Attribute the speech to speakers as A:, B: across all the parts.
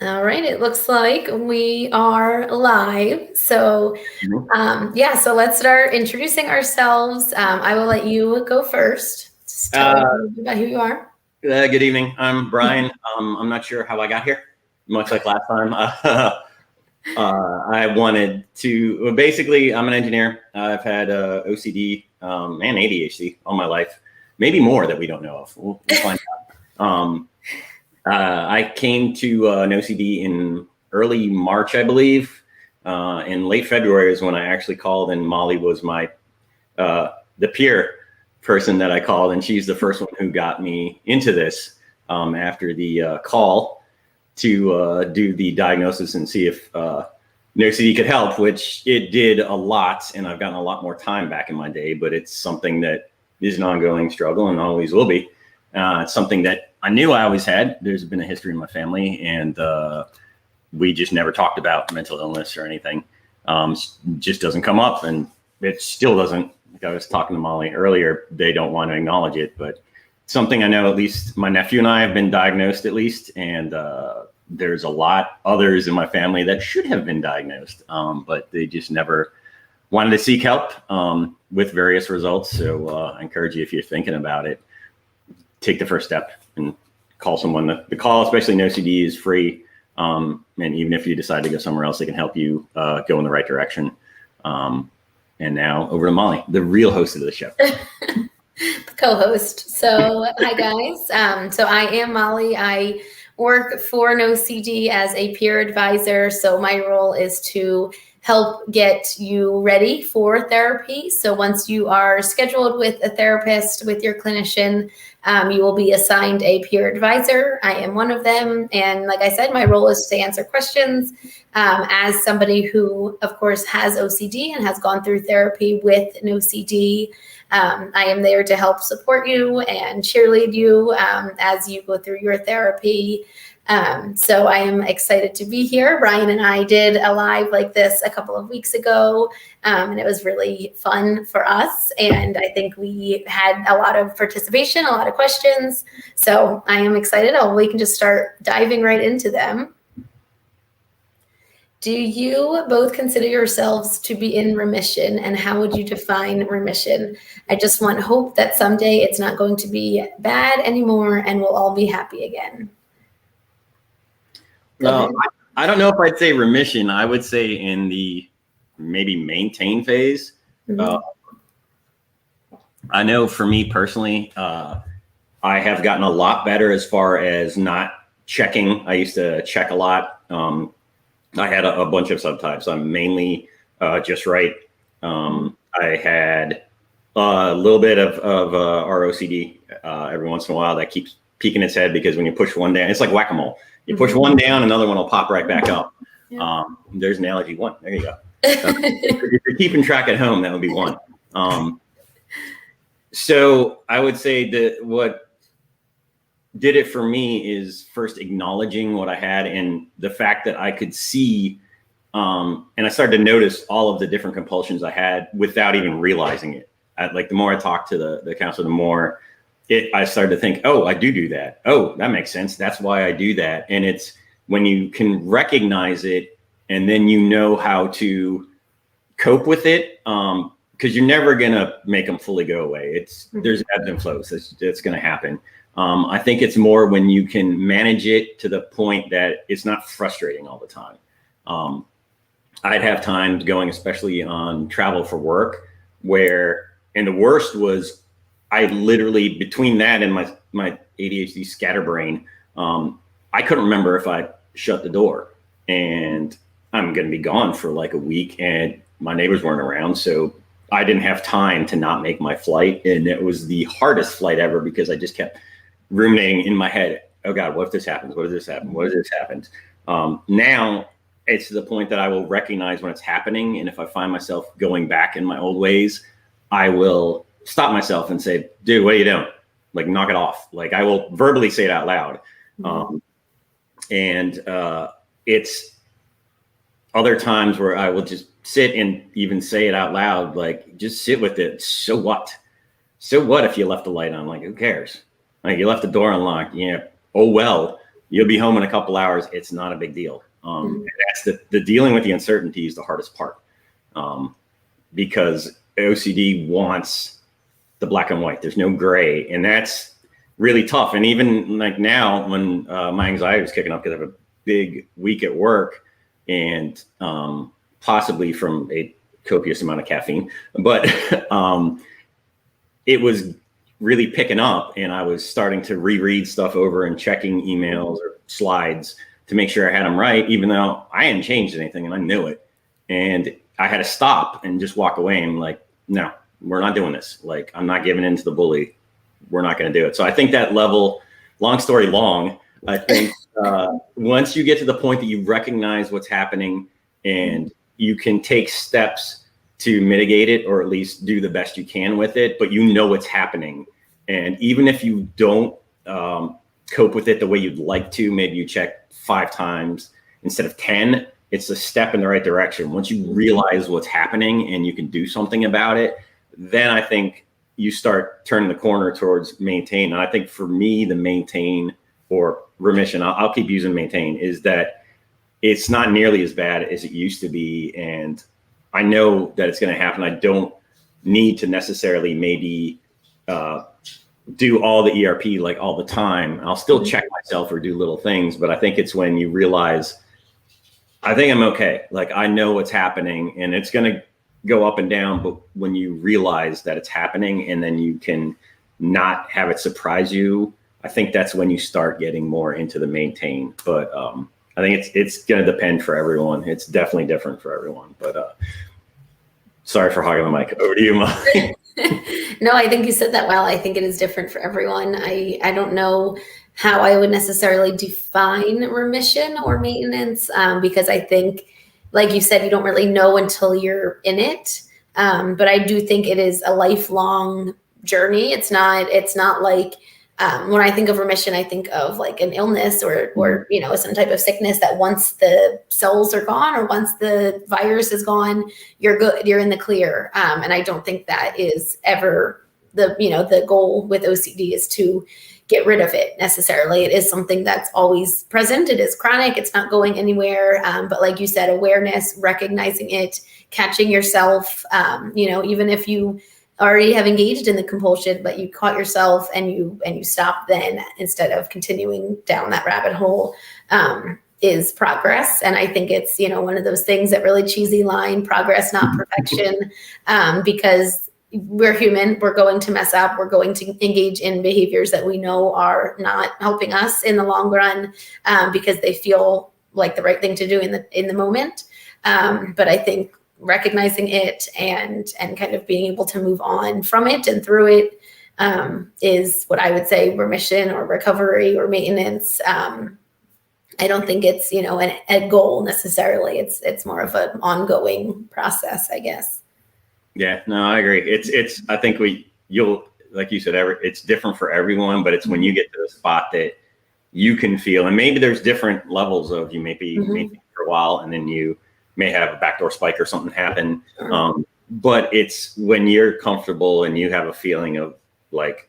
A: All right, it looks like we are live. So, so let's start introducing ourselves. I will let you go first. Just tell us a little bit about who you are.
B: Good evening. I'm Brian. I'm not sure how I got here, much like last time. I wanted to, basically, I'm an engineer. I've had OCD and ADHD all my life, maybe more that we don't know of. We'll find out. I came to an OCD in early March, I believe. In late February is when I actually called, and Mollie was my the peer person that I called, and she's the first one who got me into this after the call to do the diagnosis and see if OCD could help, which it did a lot, and I've gotten a lot more time back in my day, but it's something that is an ongoing struggle and always will be. It's something that I knew I always had. There's been a history in my family, and we just never talked about mental illness or anything. Just doesn't come up, and it still doesn't. Like I was talking to Mollie earlier, they don't want to acknowledge it, but something I know, at least my nephew and I have been diagnosed at least, and there's a lot others in my family that should have been diagnosed, but they just never wanted to seek help with various results. So I encourage you, if you're thinking about it, take the first step and call someone. The call, especially in OCD, is free. And even if you decide to go somewhere else, they can help you go in the right direction. And now over to Mollie, the real host of the show.
A: The co-host. So hi guys. So I am Mollie. I work for an OCD as a peer advisor. So my role is to help get you ready for therapy. So once you are scheduled with a therapist, with your clinician, you will be assigned a peer advisor. I am one of them. And like I said, my role is to answer questions. As somebody who, of course, has OCD and has gone through therapy with an OCD, I am there to help support you and cheerlead you as you go through your therapy. So I am excited to be here. Brian and I did a live like this a couple of weeks ago, and it was really fun for us. And I think we had a lot of participation, a lot of questions. So I am excited. We can just start diving right into them. Do you both consider yourselves to be in remission, and how would you define remission? I just want hope that someday it's not going to be bad anymore and we'll all be happy again.
B: Well, I don't know if I'd say remission. I would say in the maybe maintain phase. Mm-hmm. I know for me personally, I have gotten a lot better as far as not checking. I used to check a lot. I had a bunch of subtypes. I'm mainly just right. I had a little bit of ROCD every once in a while that keeps peeking its head, because when you push one down, it's like whack-a-mole. You push one down, another one will pop right back up. Yeah. There's analogy one. There you go. If you're keeping track at home, that would be one. So I would say that what did it for me is first acknowledging what I had, and the fact that I could see, and I started to notice all of the different compulsions I had without even realizing it. Like the more I talked to the counselor, the more I started to think, oh, I do that. Oh, that makes sense. That's why I do that. And it's when you can recognize it, and then you know how to cope with it, because you're never going to make them fully go away. There's ebbs and flows. It's going to happen. I think it's more when you can manage it to the point that it's not frustrating all the time. I'd have times going, especially on travel for work, and the worst was I literally, between that and my ADHD scatterbrain, I couldn't remember if I shut the door, and I'm going to be gone for like a week, and my neighbors weren't around. So I didn't have time to not make my flight. And it was the hardest flight ever, because I just kept ruminating in my head, oh God, what if this happens? What if this happens? What if this happens? Now it's to the point that I will recognize when it's happening. And if I find myself going back in my old ways, I will stop myself and say, dude, what are you doing? Like, knock it off. Like, I will verbally say it out loud. It's other times where I will just sit and even say it out loud, like, just sit with it. So what? So what if you left the light on? Like, who cares? Like, you left the door unlocked. Yeah. Oh, well, You'll be home in a couple hours. It's not a big deal. And that's the dealing with the uncertainty is the hardest part, because OCD wants the black and white. There's no gray, and that's really tough. And even like now, when my anxiety was kicking up because I have a big week at work, and possibly from a copious amount of caffeine, but it was really picking up, and I was starting to reread stuff over and checking emails or slides to make sure I had them right, even though I hadn't changed anything and I knew it. And I had to stop and just walk away and like, no, we're not doing this. Like, I'm not giving in to the bully. We're not going to do it. So I think that level, long story long, I think once you get to the point that you recognize what's happening and you can take steps to mitigate it, or at least do the best you can with it, but you know what's happening. And even if you don't cope with it the way you'd like to, maybe you check 5 times instead of 10, it's a step in the right direction. Once you realize what's happening and you can do something about it, then I think you start turning the corner towards maintain. And I think for me, the maintain or remission, I'll keep using maintain, is that it's not nearly as bad as it used to be. And I know that it's going to happen. I don't need to necessarily maybe do all the ERP like all the time. I'll still check myself or do little things, but I think it's when you realize, I think I'm okay. Like, I know what's happening, and it's going to go up and down, but when you realize that it's happening and then you can not have it surprise you, I think that's when you start getting more into the maintain. But I think it's going to depend for everyone. It's definitely different for everyone. But sorry for hogging the mic. Over to you, Mollie.
A: No, I think you said that well. I think it is different for everyone. I don't know how I would necessarily define remission or maintenance, because I think, like you said, you don't really know until you're in it. But I do think it is a lifelong journey. It's not like, when I think of remission, I think of like an illness or some type of sickness that once the cells are gone or once the virus is gone, you're good, you're in the clear. And I don't think that is ever the goal with OCD is to get rid of it necessarily. It is something that's always present. It is chronic. It's not going anywhere. But like you said, awareness, recognizing it, catching yourself, even if you already have engaged in the compulsion, but you caught yourself and you stop then instead of continuing down that rabbit hole, is progress. And I think it's, one of those things, that really cheesy line, progress, not perfection, because we're human, we're going to mess up, we're going to engage in behaviors that we know are not helping us in the long run, because they feel like the right thing to do in the moment. But I think recognizing it and kind of being able to move on from it and through it is what I would say remission or recovery or maintenance. I don't think it's, a goal necessarily. It's more of an ongoing process, I guess.
B: Yeah, no, I agree. It's, I think you'll, like you said, it's different for everyone, but it's when you get to the spot that you can feel, and maybe there's different levels of, you may be maintaining for a while and then you may have a backdoor spike or something happen. But it's when you're comfortable and you have a feeling of like,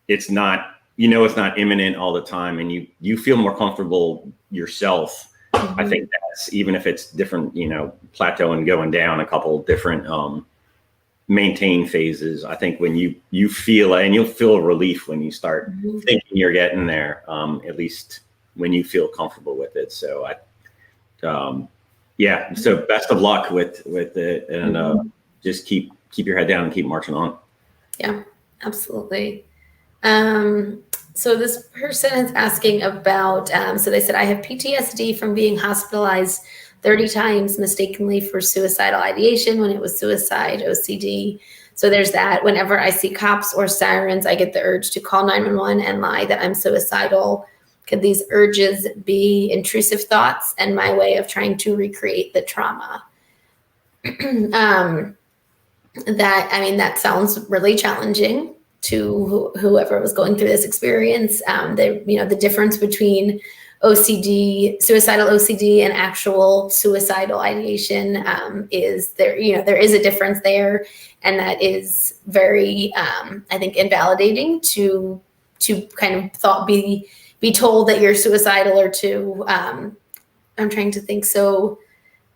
B: it's not imminent all the time, and you feel more comfortable yourself. I think that's, even if it's different, plateau and going down a couple different maintain phases. I think when you feel, and you'll feel relief when you start thinking you're getting there, at least when you feel comfortable with it. So so best of luck with it, and just keep your head down and keep marching on. Yeah,
A: absolutely. So this person is asking about, so they said, I have PTSD from being hospitalized 30 times mistakenly for suicidal ideation when it was suicide, OCD. So there's that. Whenever I see cops or sirens, I get the urge to call 911 and lie that I'm suicidal. Could these urges be intrusive thoughts and my way of trying to recreate the trauma? That sounds really challenging to whoever was going through this experience. The difference between OCD, suicidal OCD, and actual suicidal ideation is there. There is a difference there, and that is very, I think, invalidating to kind of be be told that you're suicidal or to, I'm trying to think. So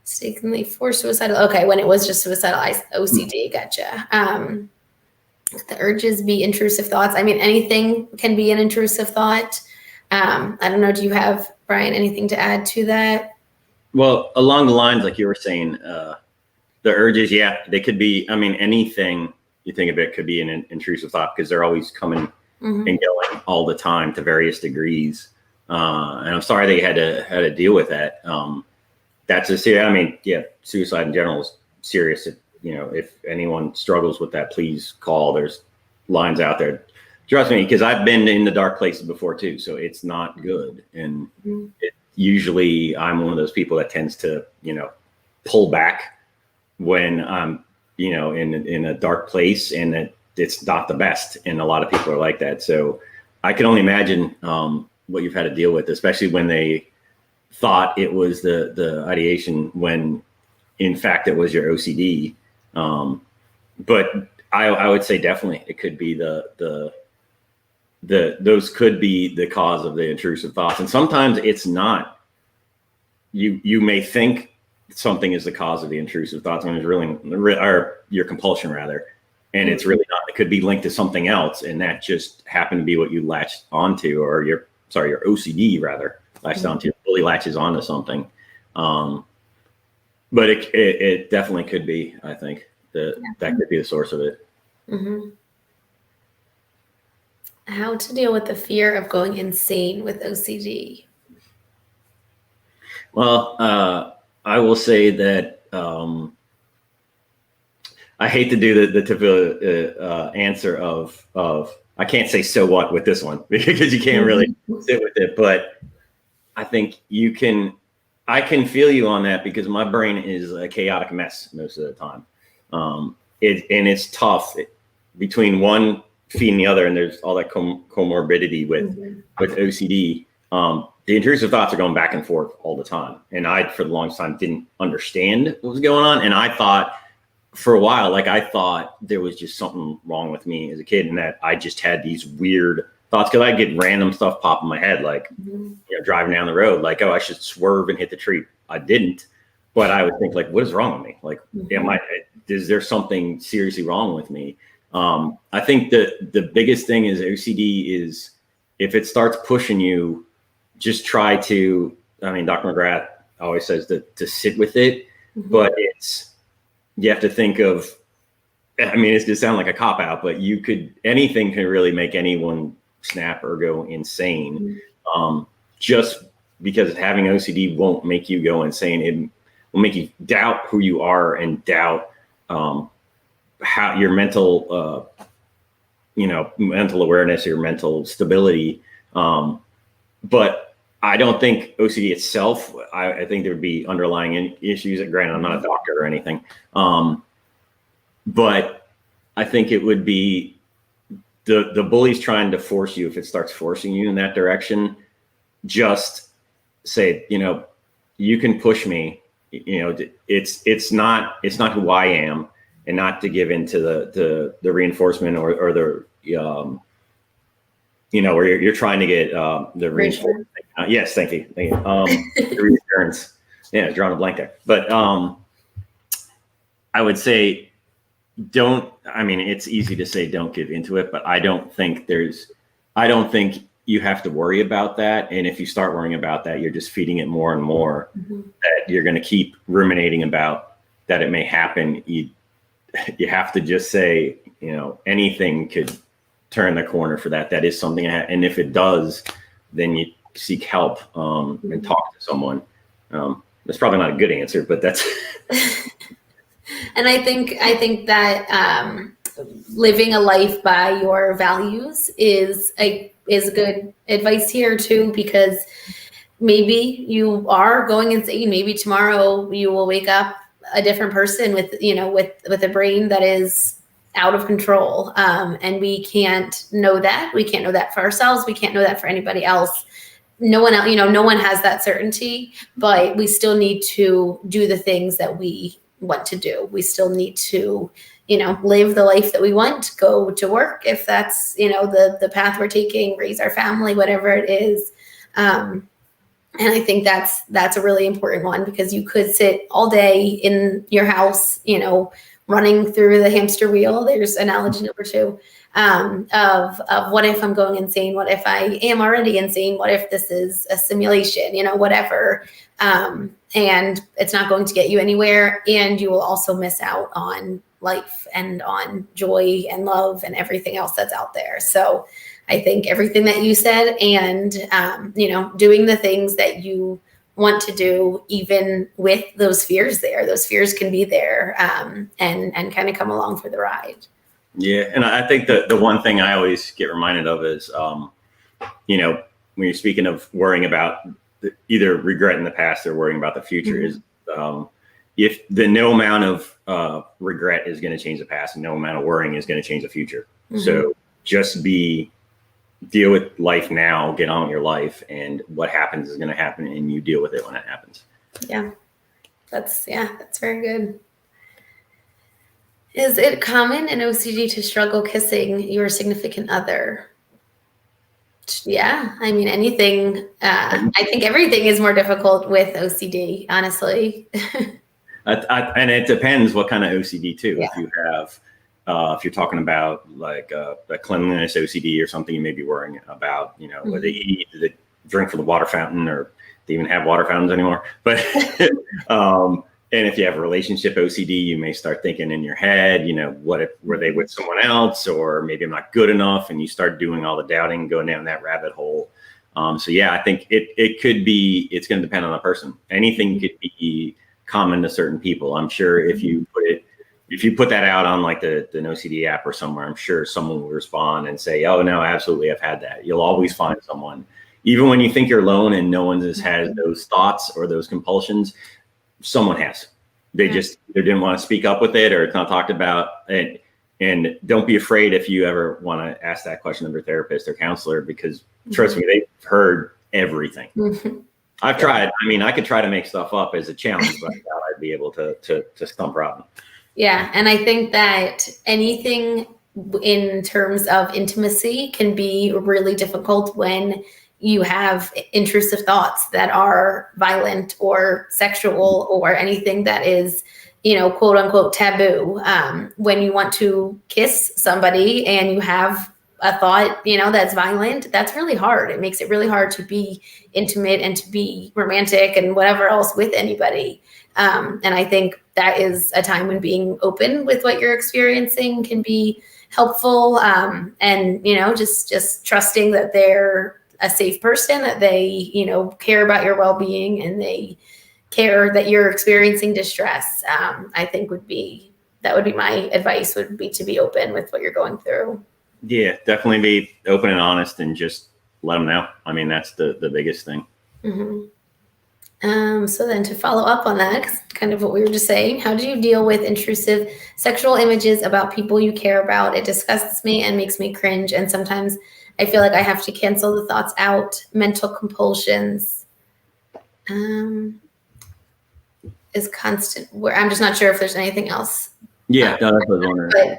A: mistakenly for suicidal. Okay. When it was just suicidal OCD. Gotcha. The urges be intrusive thoughts. I mean, anything can be an intrusive thought. I don't know. Do you have, Brian, anything to add to that?
B: Well, along the lines, like you were saying, the urges, yeah, they could be, I mean, anything you think of it could be an intrusive thought because they're always coming and going all the time to various degrees. And I'm sorry that you had to deal with that. That's a serious, I mean, yeah, suicide in general is serious. If anyone struggles with that, please call. There's lines out there. Trust me, because I've been in the dark places before too. So it's not good. And usually I'm one of those people that tends to, pull back when I'm, in a dark place, and it's not the best. And a lot of people are like that. So I can only imagine what you've had to deal with, especially when they thought it was the ideation when in fact it was your OCD. But I would say definitely it could be those could be the cause of the intrusive thoughts. And sometimes it's not. You may think something is the cause of the intrusive thoughts when it's really, or your compulsion rather, and it's really not. It could be linked to something else, and that just happened to be what you latched onto, or your OCD rather latched onto. Fully latches onto something. But it definitely could be. I think that could be the source of it.
A: How to deal with the fear of going insane with OCD?
B: Well, I will say that I hate to do the typical answer of I can't say so what with this one because you can't really sit with it. But I think I can feel you on that because my brain is a chaotic mess most of the time. It's tough between one feeding the other, and there's all that comorbidity with OCD. The intrusive thoughts are going back and forth all the time. And I, for the longest time, didn't understand what was going on. And I thought for a while, I thought there was just something wrong with me as a kid, and that I just had these weird thoughts because I get random stuff pop in my head, driving down the road, oh, I should swerve and hit the tree. I didn't, but I would think what is wrong with me? Is there something seriously wrong with me? I think the biggest thing is OCD is if it starts pushing you, just try to, Dr. McGrath always says to sit with it, but you have to think of, it's going to sound like a cop out, but anything can really make anyone snap or go insane. Just because having OCD won't make you go insane. It will make you doubt who you are and doubt how your mental, mental awareness, your mental stability. But I don't think OCD itself, I think there would be underlying issues. Granted, I'm not a doctor or anything. But I think it would be the bully's trying to force you. If it starts forcing you in that direction, just say, you can push me. It's not who I am, and not to give into the reinforcement or the where you're trying to get the reinforcement. Yes, thank you. The reassurance. Yeah, drawing a blank there. But I would say it's easy to say don't give into it, but I don't think you have to worry about that. And if you start worrying about that, you're just feeding it more and more that you're going to keep ruminating about that it may happen. You have to just say, anything could turn the corner for that. That is something. And if it does, then you seek help and talk to someone. That's probably not a good answer, but that's.
A: And I think that living a life by your values is good advice here too, because maybe you are going insane. Maybe tomorrow you will wake up a different person with a brain that is out of control. And we can't know that. We can't know that for ourselves. We can't know that for anybody else. No one else, no one has that certainty, but we still need to do the things that we want to do. We still need to, live the life that we want, go to work if that's, the path we're taking, raise our family, whatever it is. And I think that's a really important one, because you could sit all day in your house, running through the hamster wheel. There's analogy number 2, of what if I'm going insane? What if I am already insane? What if this is a simulation? Whatever. And it's not going to get you anywhere. And you will also miss out on life and on joy and love and everything else that's out there. So I think everything that you said, and, doing the things that you want to do, even with those fears those fears can be there, and kind of come along for the ride.
B: Yeah. And I think the one thing I always get reminded of is, when you're speaking of worrying about either regret in the past or worrying about the future, is if no amount of regret is going to change the past, and no amount of worrying is going to change the future. So just deal with life now, get on with your life, and what happens is going to happen, and you deal with it when it happens. Yeah.
A: That's very good. Is it common in OCD to struggle kissing your significant other? Yeah. I mean, anything, I think everything is more difficult with OCD, honestly.
B: And it depends what kind of OCD too.
A: Yeah.
B: If you have, if you're talking about like a cleanliness OCD or something, you may be worrying about, whether they eat, do they drink from the water fountain, or they even have water fountains anymore. But, and if you have a relationship OCD, you may start thinking in your head, what if were they with someone else, or maybe I'm not good enough, and you start doing all the doubting, going down that rabbit hole. So yeah, I think it could be, it's going to depend on the person. Anything could be common to certain people. I'm sure if you put that out on like the NoCD app or somewhere, I'm sure someone will respond and say, oh no, absolutely, I've had that. You'll always find someone, even when you think you're alone and no one has those thoughts or those compulsions, someone has. They just either didn't want to speak up with it, or it's not talked about. And don't be afraid if you ever want to ask that question of your therapist or counselor, because trust me, they've heard everything. I've tried. I mean, I could try to make stuff up as a challenge, but I doubt I'd be able to stump Robin.
A: Yeah. And I think that anything in terms of intimacy can be really difficult when you have intrusive thoughts that are violent or sexual or anything that is, quote unquote taboo. When you want to kiss somebody and you have a thought, that's violent, that's really hard. It makes it really hard to be intimate and to be romantic and whatever else with anybody. And I think that is a time when being open with what you're experiencing can be helpful. And, just trusting that they're a safe person, that they, care about your well-being, and they care that you're experiencing distress. I think that would be my advice, would be to be open with what you're going through.
B: Yeah, definitely be open and honest, and just let them know. I mean, that's the biggest thing.
A: So then to follow up on that, 'cause kind of what we were just saying, how do you deal with intrusive sexual images about people you care about? It disgusts me and makes me cringe. And sometimes I feel like I have to cancel the thoughts out. Mental compulsions is constant. Where I'm just not sure if there's anything else.
B: Yeah, no, that's what I was wondering.
A: But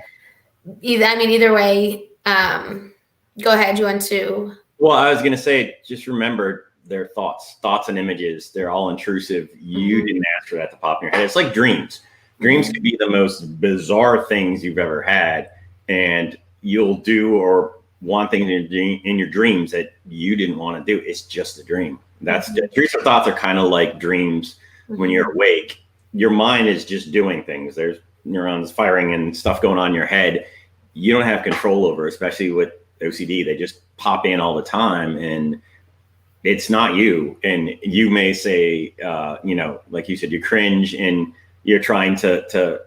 A: either way, go ahead. You want to?
B: Well, I was going to say, just remember, their thoughts and images, they're all intrusive. You didn't ask for that to pop in your head. It's like dreams. Dreams could be the most bizarre things you've ever had, and you'll do or want things in your dreams that you didn't want to do. It's just a dream. That's intrusive thoughts are kind of like dreams. When you're awake, your mind is just doing things. There's neurons firing and stuff going on in your head. You don't have control over, especially with OCD. They just pop in all the time, and it's not you. And you may say, like you said, you cringe and you're trying to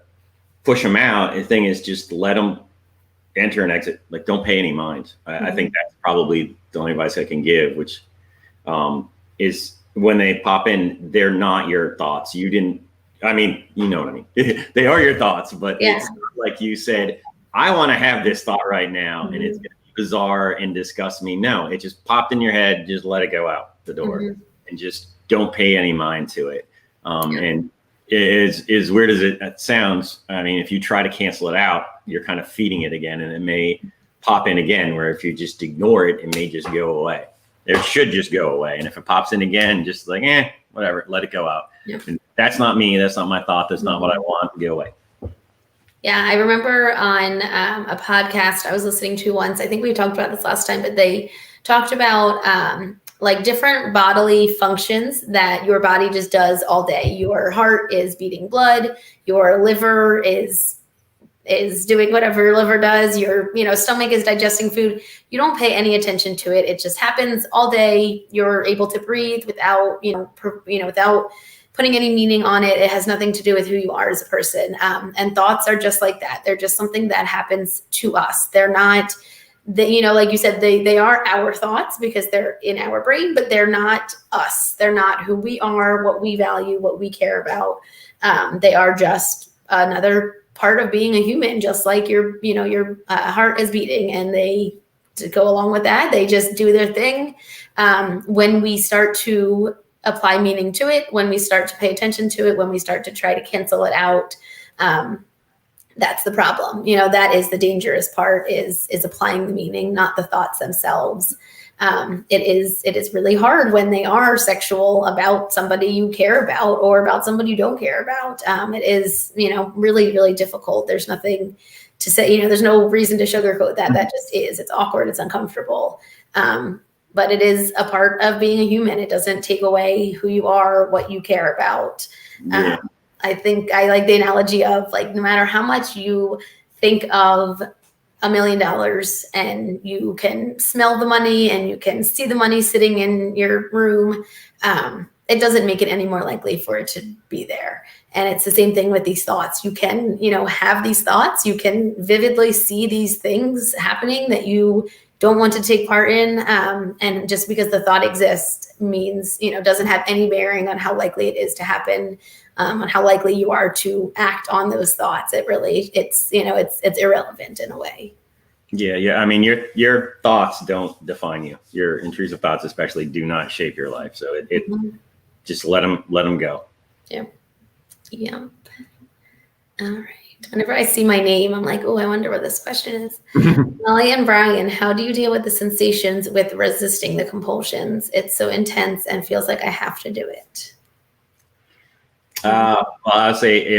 B: push them out. The thing is, just let them enter and exit. Like, don't pay any mind. I think that's probably the only advice I can give, which is when they pop in, they're not your thoughts. You didn't, I mean, you know what I mean? They are your thoughts, but it's not like you said, I want to have this thought right now, and it's going to be bizarre and disgust me. No, it just popped in your head. Just let it go out the door, and just don't pay any mind to it. And as weird as it sounds, I mean, if you try to cancel it out, you're kind of feeding it again, and it may pop in again, where if you just ignore it, it may just go away. It should just go away. And if it pops in again, just like, whatever, let it go out.
A: Yep.
B: And that's not me. That's not my thought. That's not what I want. Go away.
A: Yeah, I remember on a podcast I was listening to once, I think we talked about this last time, but they talked about like different bodily functions that your body just does all day. Your heart is beating blood, your liver is doing whatever your liver does, your stomach is digesting food. You don't pay any attention to it. It just happens all day. You're able to breathe without without putting any meaning on it. It has nothing to do with who you are as a person. And thoughts are just like that. They're just something that happens to us. They're not, like you said, they are our thoughts because they're in our brain, but they're not us. They're not who we are, what we value, what we care about. They are just another part of being a human, just like your heart is beating, and to go along with that, they just do their thing. When we start to apply meaning to it, when we start to pay attention to it, when we start to try to cancel it out, that's the problem. That is the dangerous part, is applying the meaning, not the thoughts themselves. It is really hard when they are sexual about somebody you care about or about somebody you don't care about. It is, really, really difficult. There's nothing to say, there's no reason to sugarcoat that. That just is. It's awkward. It's uncomfortable. But it is a part of being a human. It doesn't take away who you are, what you care about.
B: Yeah.
A: I think I like the analogy of, like, no matter how much you think of $1 million and you can smell the money and you can see the money sitting in your room, it doesn't make it any more likely for it to be there. And it's the same thing with these thoughts. You can, have these thoughts. You can vividly see these things happening that you don't want to take part in. And just because the thought exists means, doesn't have any bearing on how likely it is to happen, on how likely you are to act on those thoughts. It's irrelevant in a way.
B: Yeah. I mean, your thoughts don't define you. Your intrusive thoughts, especially, do not shape your life. So it just let them go.
A: Yeah. All right. Whenever I see my name, I'm like, oh, I wonder what this question is. Mollie and Brian, how do you deal with the sensations with resisting the compulsions? It's so intense and feels like I have to do it.
B: Well, I'll say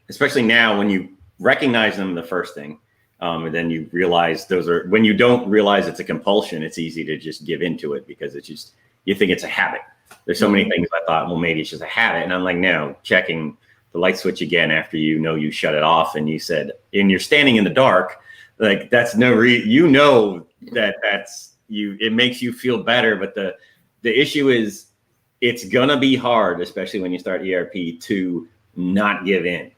B: especially now, when you recognize them, the first thing, and then you realize when you don't realize it's a compulsion, it's easy to just give into it because you think it's a habit. There's so many things I thought, well, maybe it's just a habit. And I'm like, no, checking the light switch again after you shut it off, and you said, and you're standing in the dark, like, that's no that's you. It makes you feel better, but the issue is, it's gonna be hard, especially when you start ERP, to not give in.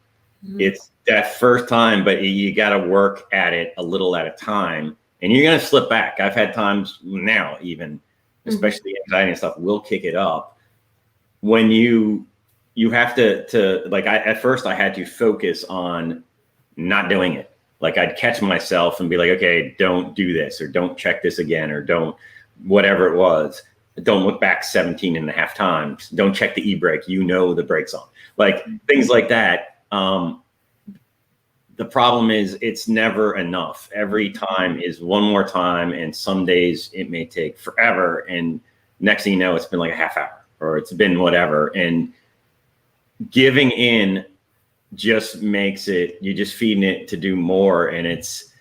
B: It's that first time, but you got to work at it a little at a time, and you're gonna slip back. I've had times now, even especially anxiety and stuff, will kick it up when you have to like, at first I had to focus on not doing it. Like, I'd catch myself and be like, okay, don't do this, or don't check this again, or don't, whatever it was, don't look back 17 and a half times. Don't check the e-brake. The brake's on, like things like that. The problem is, it's never enough. Every time is one more time. And some days it may take forever. And next thing you know, it's been like a half hour, or it's been whatever. And giving in just makes it, you're just feeding it to do more. And it's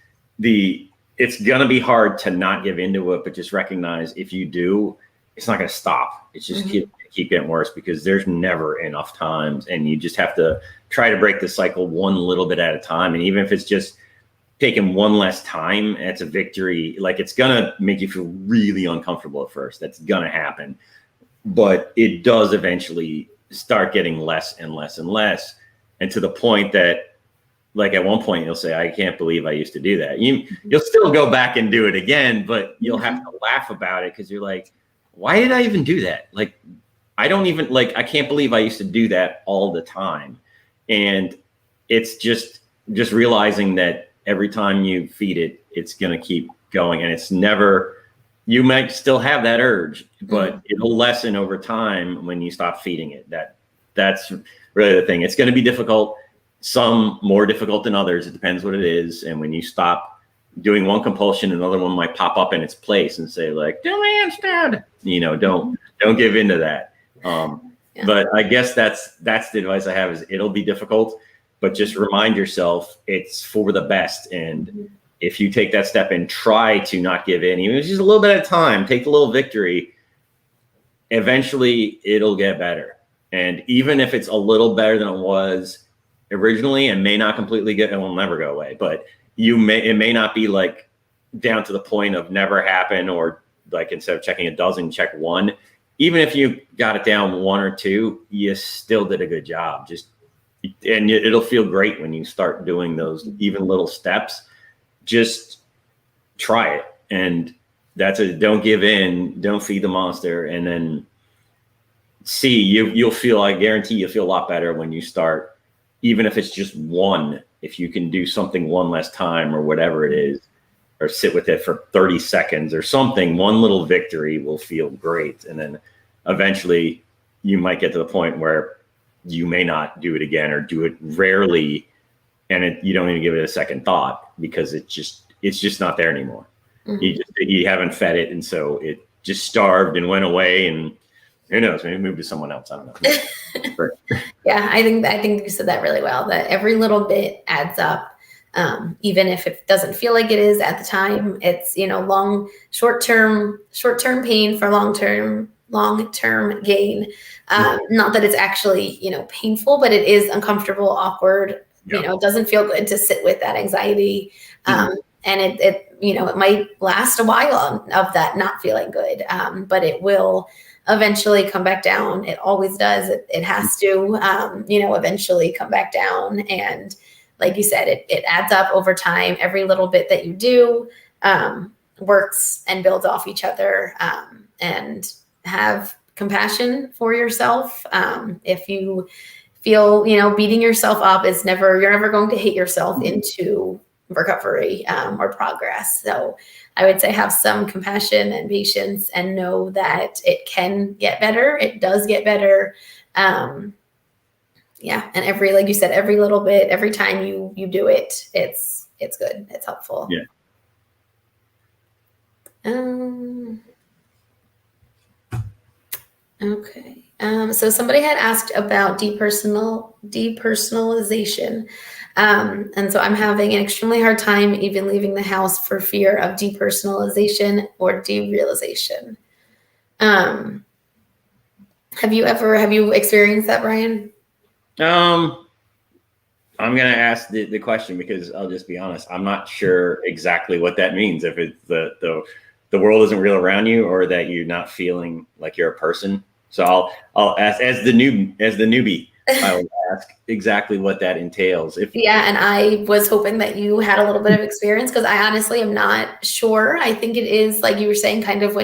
B: going to be hard to not give into it, but just recognize, if you do, it's not going to stop. It's just keep getting worse, because there's never enough times. And you just have to try to break the cycle one little bit at a time. And even if it's just taking one less time, it's a victory. Like, it's going to make you feel really uncomfortable at first. That's going to happen. But it does eventually start getting less and less and less. And to the point that, like, at one point you'll say, I can't believe I used to do that. You'll still go back and do it again, but you'll have to laugh about it, because you're like, why did I even do that? Like, I can't believe I used to do that all the time. And it's just realizing that every time you feed it, it's going to keep going. And it's never, you might still have that urge, but it'll lessen over time when you stop feeding it. That's really the thing. It's going to be difficult, some more difficult than others. It depends what it is. And when you stop doing one compulsion, another one might pop up in its place and say like, do me instead. Don't give into that. But I guess that's the advice I have is it'll be difficult, but just remind yourself it's for the best. And if you take that step and try to not give in, even if it's just a little bit at a time, take the little victory, eventually it'll get better. And even if it's a little better than it was originally and may not completely get, it will never go away, but it may not be like down to the point of never happen, or like instead of checking a dozen, check one. Even if you got it down one or two, you still did a good job. And it'll feel great when you start doing those even little steps. Just try it. And don't give in, don't feed the monster. And then you'll feel, I guarantee you'll feel a lot better when you start, even if it's just one. If you can do something one less time or whatever it is, or sit with it for 30 seconds or something, one little victory will feel great. And then eventually you might get to the point where you may not do it again, or do it rarely. And you don't even give it a second thought because it's just not there anymore. You haven't fed it. And so it just starved and went away, and who knows, maybe move to someone else. I don't know.
A: Yeah, I think you said that really well, that every little bit adds up. Even if it doesn't feel like it is at the time, it's, short-term pain for long-term gain. Not that it's actually, painful, but it is uncomfortable, awkward. Yep. It doesn't feel good to sit with that anxiety. And it might last a while of that not feeling good. But it will eventually come back down. It always does. It has to, eventually come back down. And like you said, it adds up over time. Every little bit that you do works and builds off each other. And have compassion for yourself. If you feel, beating yourself up you're never going to hate yourself into recovery or progress. So I would say have some compassion and patience, and know that it can get better. It does get better. And like you said, every little bit, every time you do it, it's good. It's helpful.
B: Yeah.
A: Okay. So somebody had asked about depersonalization. And so I'm having an extremely hard time even leaving the house for fear of depersonalization or derealization. Have you experienced that, Brian?
B: I'm going to ask the question because I'll just be honest. I'm not sure exactly what that means. If it's the world isn't real around you, or that you're not feeling like you're a person. So I'll ask as the newbie, I will ask exactly what that entails.
A: And I was hoping that you had a little bit of experience, because I honestly am not sure. I think it is, like you were saying, kind of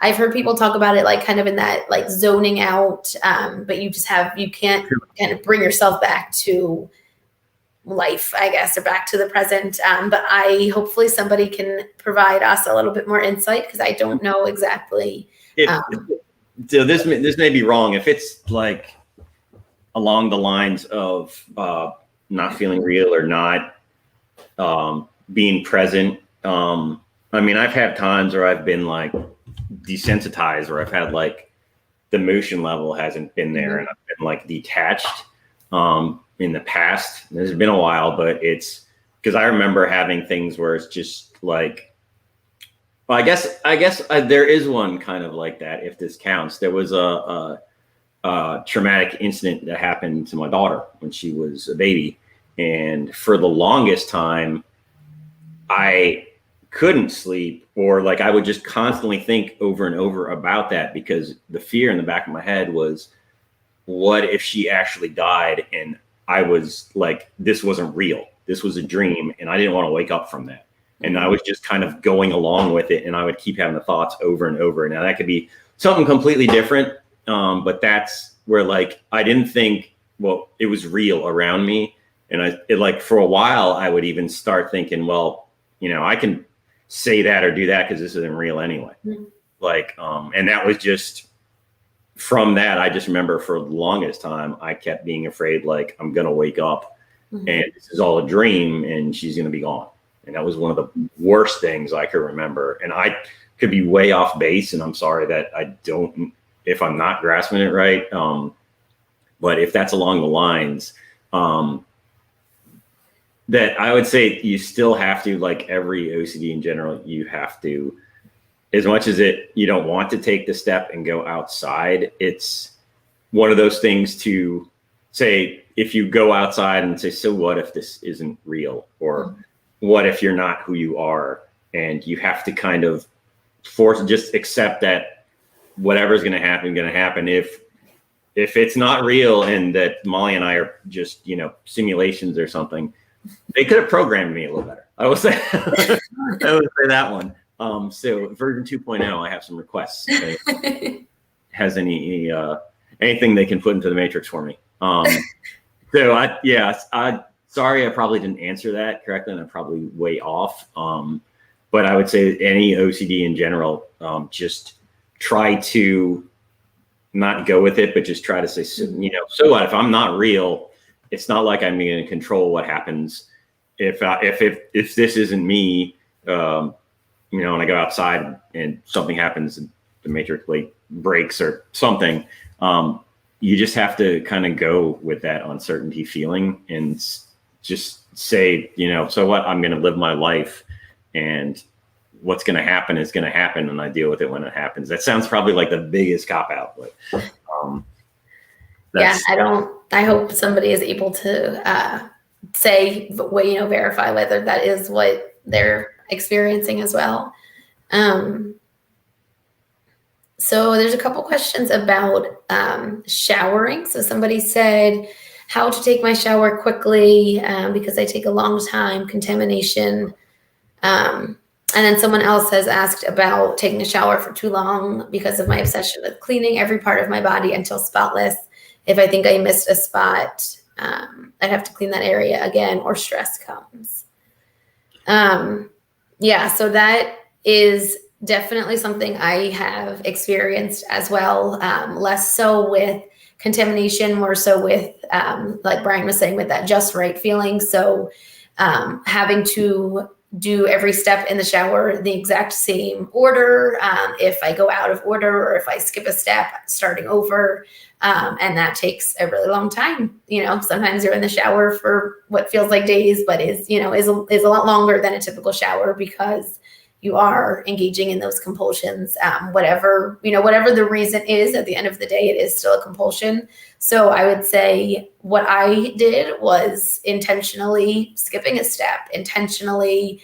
A: I've heard people talk about it like kind of in that like zoning out, but you can't kind of bring yourself back to life, I guess, or back to the present. But hopefully somebody can provide us a little bit more insight, because I don't know exactly.
B: So this may be wrong. If it's like along the lines of not feeling real or not being present. I've had times where I've been like desensitized, or I've had like the emotion level hasn't been there, and I've been like detached in the past. It's been a while, but it's because I remember having things where it's just like, well, I guess there is one kind of like that, if this counts. There was a traumatic incident that happened to my daughter when she was a baby. And for the longest time, I couldn't sleep, or like I would just constantly think over and over about that, because the fear in the back of my head was, what if she actually died? And I was like, this wasn't real. This was a dream. And I didn't want to wake up from that. And I was just kind of going along with it. And I would keep having the thoughts over and over. Now that could be something completely different. But that's where like, I didn't think, well, it was real around me. And for a while, I would even start thinking, well, I can say that or do that because this isn't real anyway. And that was just from that. I just remember for the longest time, I kept being afraid, like I'm going to wake up and this is all a dream and she's going to be gone. And that was one of the worst things I could remember. And I could be way off base, and I'm sorry that I don't, if I'm not grasping it right. But if that's along the lines, that I would say you still have to, like every OCD in general, you have to, as much as you don't want to take the step and go outside, it's one of those things to say, if you go outside and say, so what if this isn't real? Or what if you're not who you are? And you have to kind of just accept that whatever's going to happen. If it's not real and that Mollie and I are just, simulations or something, they could have programmed me a little better. I would say, that one. So version 2.0, I have some requests. Has anything they can put into the matrix for me? So sorry, I probably didn't answer that correctly, and I'm probably way off. But I would say any OCD in general, just try to not go with it, but just try to say, so what if I'm not real? It's not like I'm going to control what happens. If this isn't me, and I go outside and something happens, and the matrix like breaks or something, you just have to kind of go with that uncertainty feeling and just say, so what, I'm going to live my life, and what's going to happen is going to happen, and I deal with it when it happens. That sounds probably like the biggest cop out, but
A: I hope somebody is able to say, verify whether that is what they're experiencing as well. So there's a couple questions about showering. So somebody said how to take my shower quickly because I take a long time, contamination. And then someone else has asked about taking a shower for too long because of my obsession with cleaning every part of my body until spotless. If I think I missed a spot, I'd have to clean that area again, or stress comes. So that is definitely something I have experienced as well. Less so with contamination, more so with, like Brian was saying, with that just right feeling. So having to do every step in the shower the exact same order. If I go out of order, or if I skip a step, starting over. And that takes a really long time. Sometimes you're in the shower for what feels like days, but is a lot longer than a typical shower, because you are engaging in those compulsions. Whatever the reason is, at the end of the day, it is still a compulsion. So I would say what I did was intentionally skipping a step, intentionally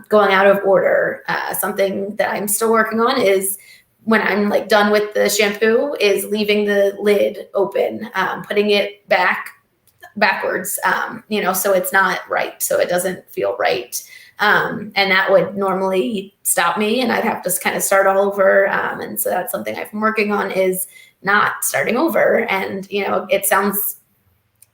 A: going out of order. Something that I'm still working on is, when I'm like done with the shampoo, is leaving the lid open, putting it backwards, so it's not right. So it doesn't feel right. And that would normally stop me, and I'd have to kind of start all over. And so that's something I've been working on, is not starting over. And, it sounds,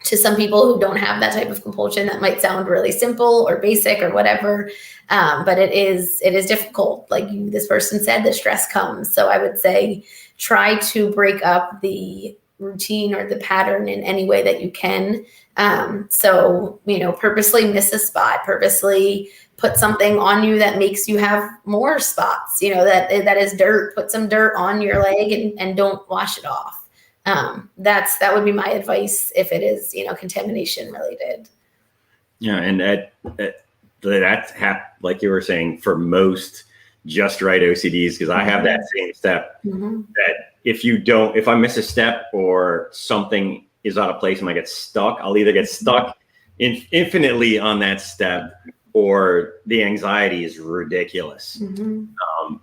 A: to some people who don't have that type of compulsion, that might sound really simple or basic or whatever. But it is difficult. Like this person said, the stress comes. So I would say try to break up the routine or the pattern in any way that you can. So, purposely miss a spot, purposely put something on you that makes you have more spots, that is dirt. Put some dirt on your leg and don't wash it off. That would be my advice if it is, contamination related.
B: Yeah. And that's like you were saying, for most just right OCDs, because I have that same step, that if I miss a step or something is out of place and I get stuck, I'll either get stuck infinitely on that step, or the anxiety is ridiculous,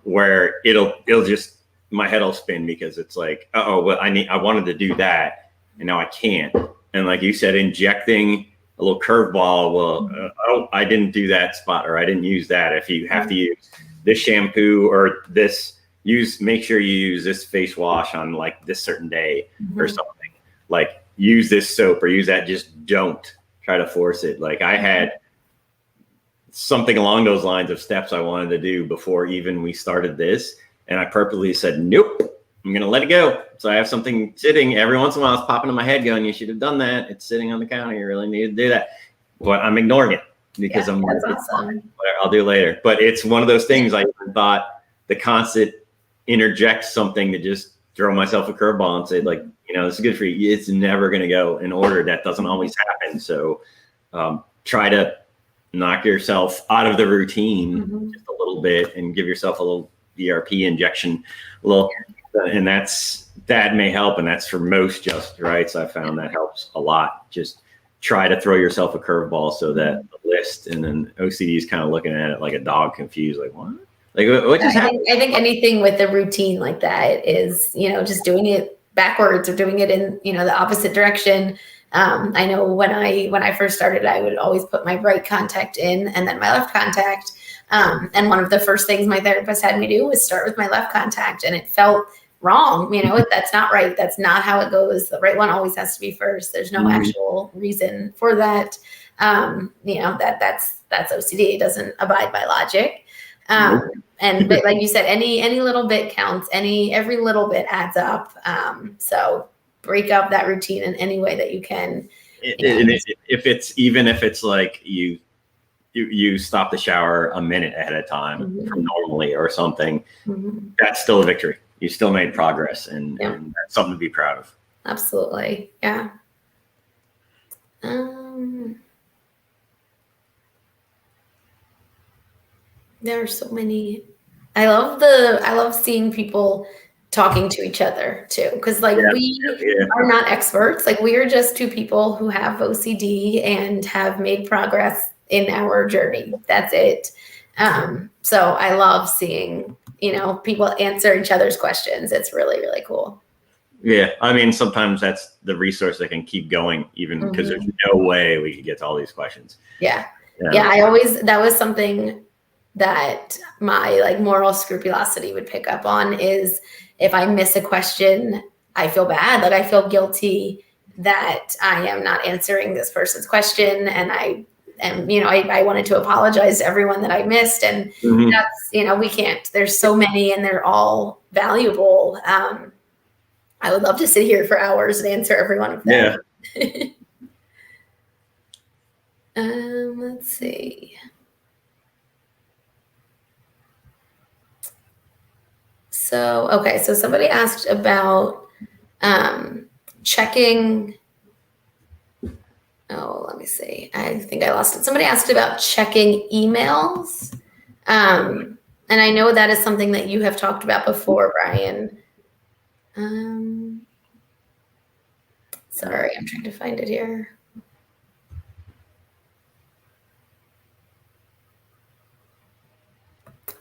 B: where it'll just, my head will spin, because it's like, I wanted to do that and now I can't. And like you said, injecting a little curveball. Well, I didn't do that spot, or I didn't use that. If you have to use this shampoo or make sure you use this face wash on like this certain day or something. Like use this soap or use that. Just don't try to force it. Like I had something along those lines of steps I wanted to do before even we started this. And I purposely said, nope, I'm going to let it go. So I have something sitting every once in a while. It's popping in my head going, you should have done that. It's sitting on the counter. You really need to do that. But I'm ignoring it. because
A: Yeah,
B: I'm like,
A: that's awesome.
B: I'll do it later. But it's one of those things I even thought the constant interject something to just throw myself a curveball and say like, this is good for you. It's never going to go in order. That doesn't always happen. So try to knock yourself out of the routine just a little bit and give yourself a little ERP injection, and that may help. And that's for most just rights. I found that helps a lot. Just try to throw yourself a curveball so that the list, and then OCD is kind of looking at it like a dog confused, like what? Like what just happened?
A: I think anything with a routine like that is, just doing it backwards or doing it in, the opposite direction. I know when I first started, I would always put my right contact in and then my left contact. And one of the first things my therapist had me do was start with my left contact, and it felt wrong. That's not right. That's not how it goes. The right one always has to be first. There's no actual reason for that. That's OCD. It doesn't abide by logic. And like you said, any little bit counts. Every little bit adds up. So break up that routine in any way that you can.
B: If it's like you stop the shower a minute ahead of time from normally or something, that's still a victory. You still made progress, and that's something to be proud of.
A: Absolutely. Yeah. There are so many. I love seeing people talking to each other too, because we are not experts. Like, we are just two people who have OCD and have made progress in our journey. That's it. So I love seeing people answer each other's questions. It's really, really cool.
B: Yeah, I mean, sometimes that's the resource that can keep going, even because there's no way we could get to all these questions.
A: Yeah. That was something that my moral scrupulosity would pick up on, is if I miss a question, I feel bad. Like, I feel guilty that I am not answering this person's question. And I wanted to apologize to everyone that I missed. And that's, we can't. There's so many, and they're all valuable. I would love to sit here for hours and answer every one of them. Yeah. Let's see. So somebody asked about checking. Oh, let me see. I think I lost it. Somebody asked about checking emails. And I know that is something that you have talked about before, Brian. Sorry, I'm trying to find it here.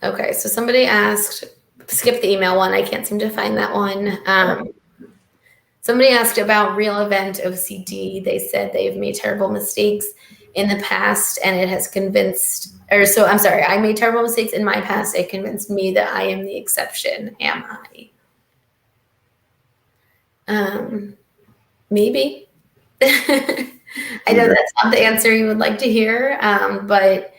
A: Okay, so somebody asked, skip the email one. I can't seem to find that one. Somebody asked about real event OCD. They said they've made terrible mistakes in the past, and it has I made terrible mistakes in my past. It convinced me that I am the exception. Am I? Maybe. I know that's not the answer you would like to hear, but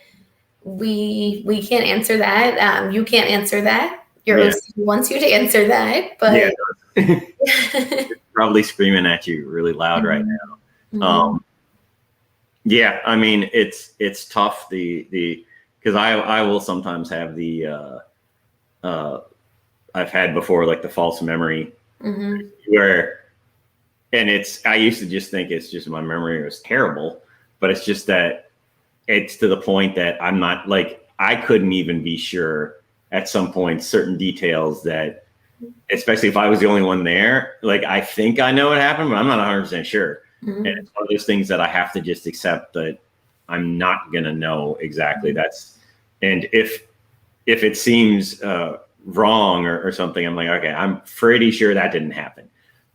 A: we can't answer that. You can't answer that. Your OCD wants you to answer that, but
B: probably screaming at you really loud right now. Yeah, I mean, it's tough. Because I will sometimes have I've had before, like the false memory where, and I used to just think it's just my memory was terrible, but it's just that it's to the point that I'm not, like, I couldn't even be sure at some point certain details that, especially if I was the only one there, like, I think I know what happened, but I'm not 100% sure. And it's one of those things that I have to just accept that I'm not going to know exactly. And if it seems wrong or something, I'm like, okay, I'm pretty sure that didn't happen.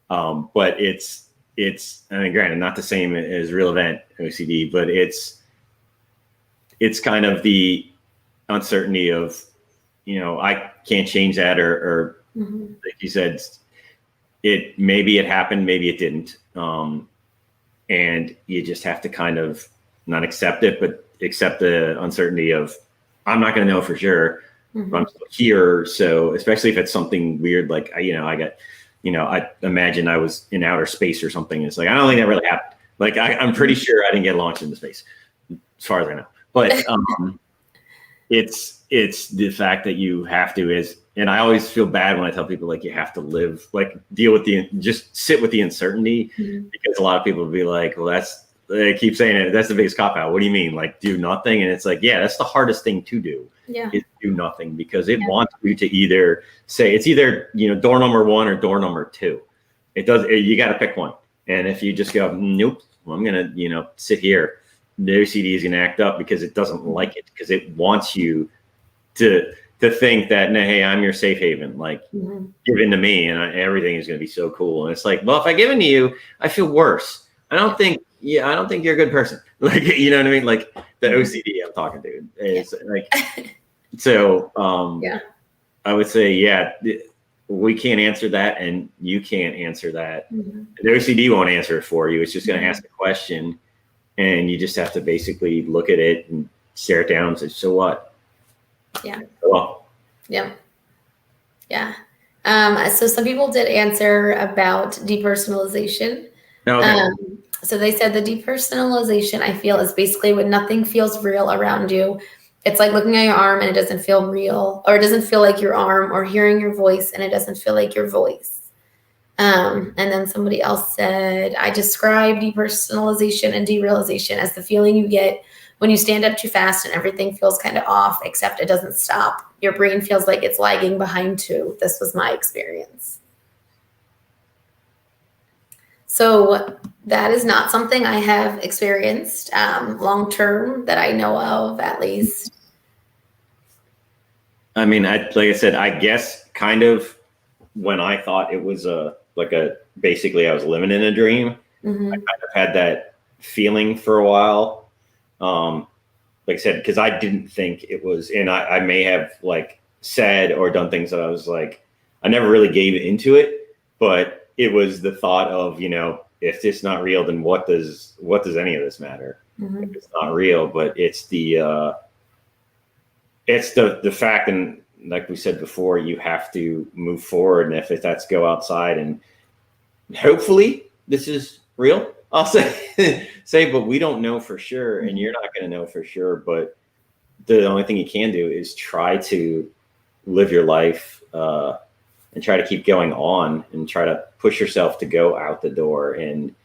B: But it's, I mean, granted, not the same as real event OCD, but it's kind of the uncertainty of, I can't change that, or like you said, maybe it happened, maybe it didn't. And you just have to kind of not accept it, but accept the uncertainty of, I'm not going to know for sure, but I'm still here. So especially if it's something weird, like, I imagine I was in outer space or something. It's like, I don't think that really happened. Like, I'm pretty sure I didn't get launched into space, as far as I know. But it's the fact that you have to and I always feel bad when I tell people like you have to live, like deal with just sit with the uncertainty, because a lot of people will be like, well, they keep saying it. That's the biggest cop out. What do you mean? Like do nothing? And it's like, yeah, that's the hardest thing to do.
A: Yeah.
B: Is do nothing, because it wants you to either say it's either, door number 1 or door number 2. You got to pick one. And if you just go, nope, well, I'm going to, sit here, the OCD is going to act up because it doesn't like it, because it wants you to think that, no, hey, I'm your safe haven, like give in to me and everything is going to be so cool. And it's like, well, if I give in to you, I feel worse. I don't think you're a good person. Like, you know what I mean? Like the OCD I'm talking to is like, so I would say, we can't answer that, and you can't answer that. The OCD won't answer it for you. It's just going to ask a question, and you just have to basically look at it and stare it down and say, so what?
A: Yeah.
B: Well,
A: yeah. So some people did answer about depersonalization.
B: okay.
A: So they said the depersonalization, I feel, is basically when nothing feels real around you. It's like looking at your arm and it doesn't feel real, or it doesn't feel like your arm, or hearing your voice and it doesn't feel like your voice. And then somebody else said, I describe depersonalization and derealization as the feeling you get when you stand up too fast and everything feels kind of off, except it doesn't stop. Your brain feels like it's lagging behind too. This was my experience. So that is not something I have experienced long-term that I know of, at least.
B: I mean, like I said, I guess kind of when I thought it was basically I was living in a dream. I kind of had that feeling for a while. Like I said, because I didn't think it was, and I may have like said or done things that I was like, I never really gave into it, but it was the thought of, if it's not real, then what does any of this matter? If it's not real, but it's the fact, and like we said before, you have to move forward, and if that's go outside, and hopefully this is real, I'll say, but we don't know for sure, and you're not going to know for sure. But the only thing you can do is try to live your life and try to keep going on and try to push yourself to go out the door. And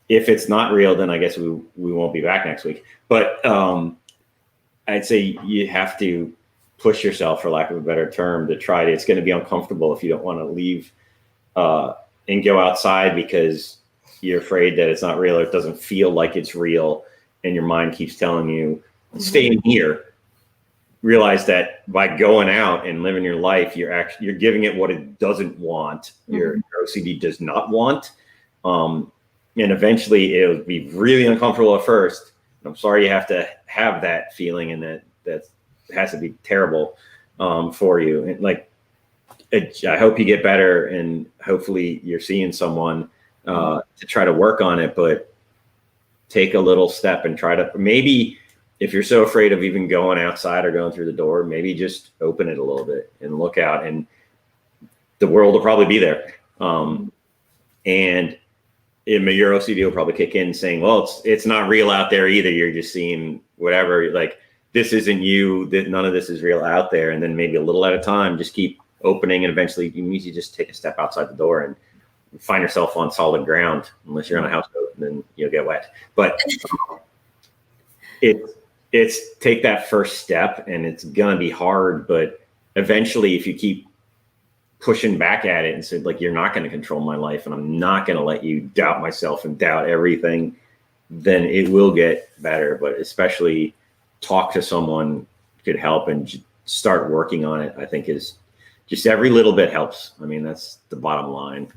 B: if it's not real, then I guess we won't be back next week. But I'd say you have to push yourself, for lack of a better term, to try to. It's going to be uncomfortable if you don't want to leave and go outside because you're afraid that it's not real, or it doesn't feel like it's real, and your mind keeps telling you, stay in here. Realize that by going out and living your life, you're giving it what it doesn't want. Your OCD does not want, and eventually it'll be really uncomfortable at first. I'm sorry you have to have that feeling, and that has to be terrible for you. And I hope you get better, and hopefully you're seeing someone to try to work on it, but take a little step and try to, maybe if you're so afraid of even going outside or going through the door, maybe just open it a little bit and look out, and the world will probably be there. And your OCD will probably kick in saying, well, it's not real out there either. You're just seeing whatever, like this isn't you, that none of this is real out there. And then maybe a little at a time, just keep opening, and eventually you need to just take a step outside the door and find yourself on solid ground. Unless you're on a houseboat, then you'll get wet. But it's take that first step, and it's gonna be hard, but eventually if you keep pushing back at it and said, like, you're not going to control my life, and I'm not going to let you doubt myself and doubt everything, then it will get better. But especially talk to someone could help, and start working on it. I think is just every little bit helps. I mean, that's the bottom line.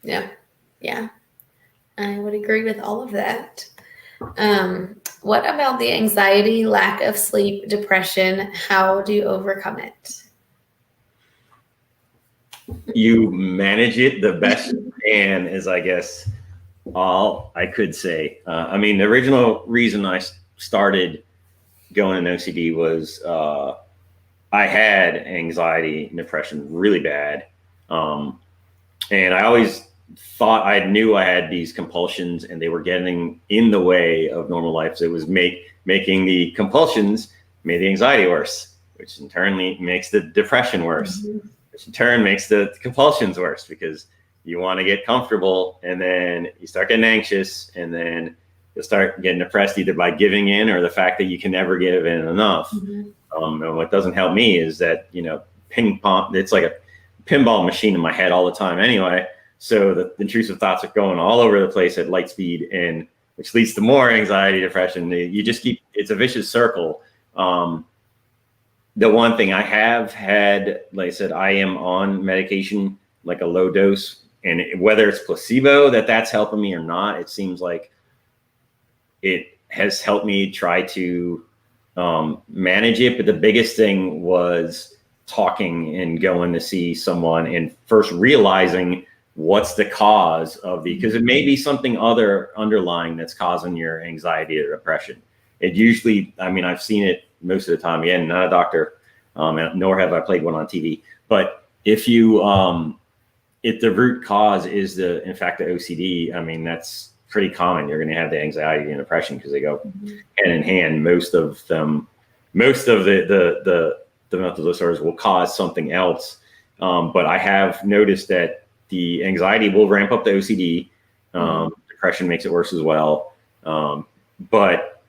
A: Yeah, I would agree with all of that. What about the anxiety, lack of sleep, depression? How do you overcome it?
B: You manage it the best you can, is I guess all I could say. I mean, the original reason I started going in OCD was I had anxiety and depression really bad. And I always thought I knew I had these compulsions and they were getting in the way of normal life. So it was making the compulsions made the anxiety worse, which in turn makes the depression worse, which in turn makes the compulsions worse, because you want to get comfortable and then you start getting anxious, and then you'll start getting depressed either by giving in or the fact that you can never give in enough. And what doesn't help me is that, ping pong, it's like a pinball machine in my head all the time anyway. So the intrusive thoughts are going all over the place at light speed, and which leads to more anxiety, depression. You just keep, it's a vicious circle. The one thing I have had, like I said, I am on medication, like a low dose, and whether it's placebo that's helping me or not, it seems like it has helped me try to manage it. But the biggest thing was talking and going to see someone and first realizing what's the cause of because it may be something other underlying that's causing your anxiety or depression. It usually, I mean, I've seen it most of the time. Again, not a doctor, nor have I played one on TV. But if the root cause is in fact, the OCD, I mean, that's pretty common. You're going to have the anxiety and depression because they go hand in hand. Most of the mental disorders will cause something else. But I have noticed that the anxiety will ramp up the OCD. Depression makes it worse as well. But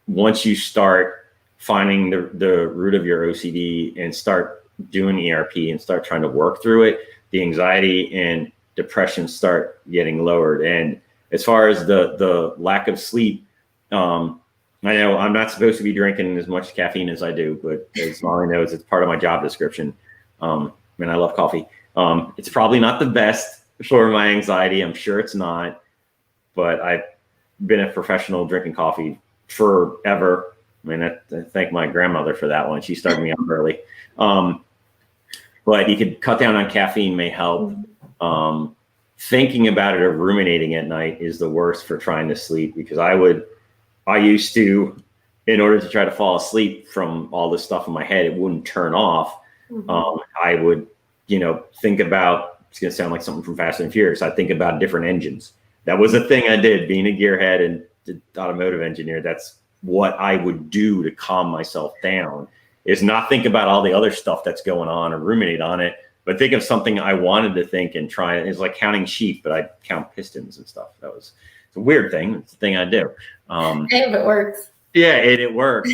B: once you start finding the root of your OCD and start doing ERP and start trying to work through it, the anxiety and depression start getting lowered. And as far as the lack of sleep, I know I'm not supposed to be drinking as much caffeine as I do, but as Mollie knows, it's part of my job description. And I love coffee. It's probably not the best for my anxiety. I'm sure it's not, but I've been a professional drinking coffee forever. I mean, I thank my grandmother for that one. She started me off early. But you could cut down on caffeine may help. Thinking about it or ruminating at night is the worst for trying to sleep, because I used to, in order to try to fall asleep from all this stuff in my head, it wouldn't turn off. I would, think about, it's going to sound like something from Fast and Furious. I think about different engines. That was a thing I did, being a gearhead and automotive engineer. That's what I would do to calm myself down, is not think about all the other stuff that's going on or ruminate on it, but think of something I wanted to think and try. It's like counting sheep, but I count pistons and stuff. It's a weird thing. It's the thing I do.
A: If it works.
B: Yeah, it works.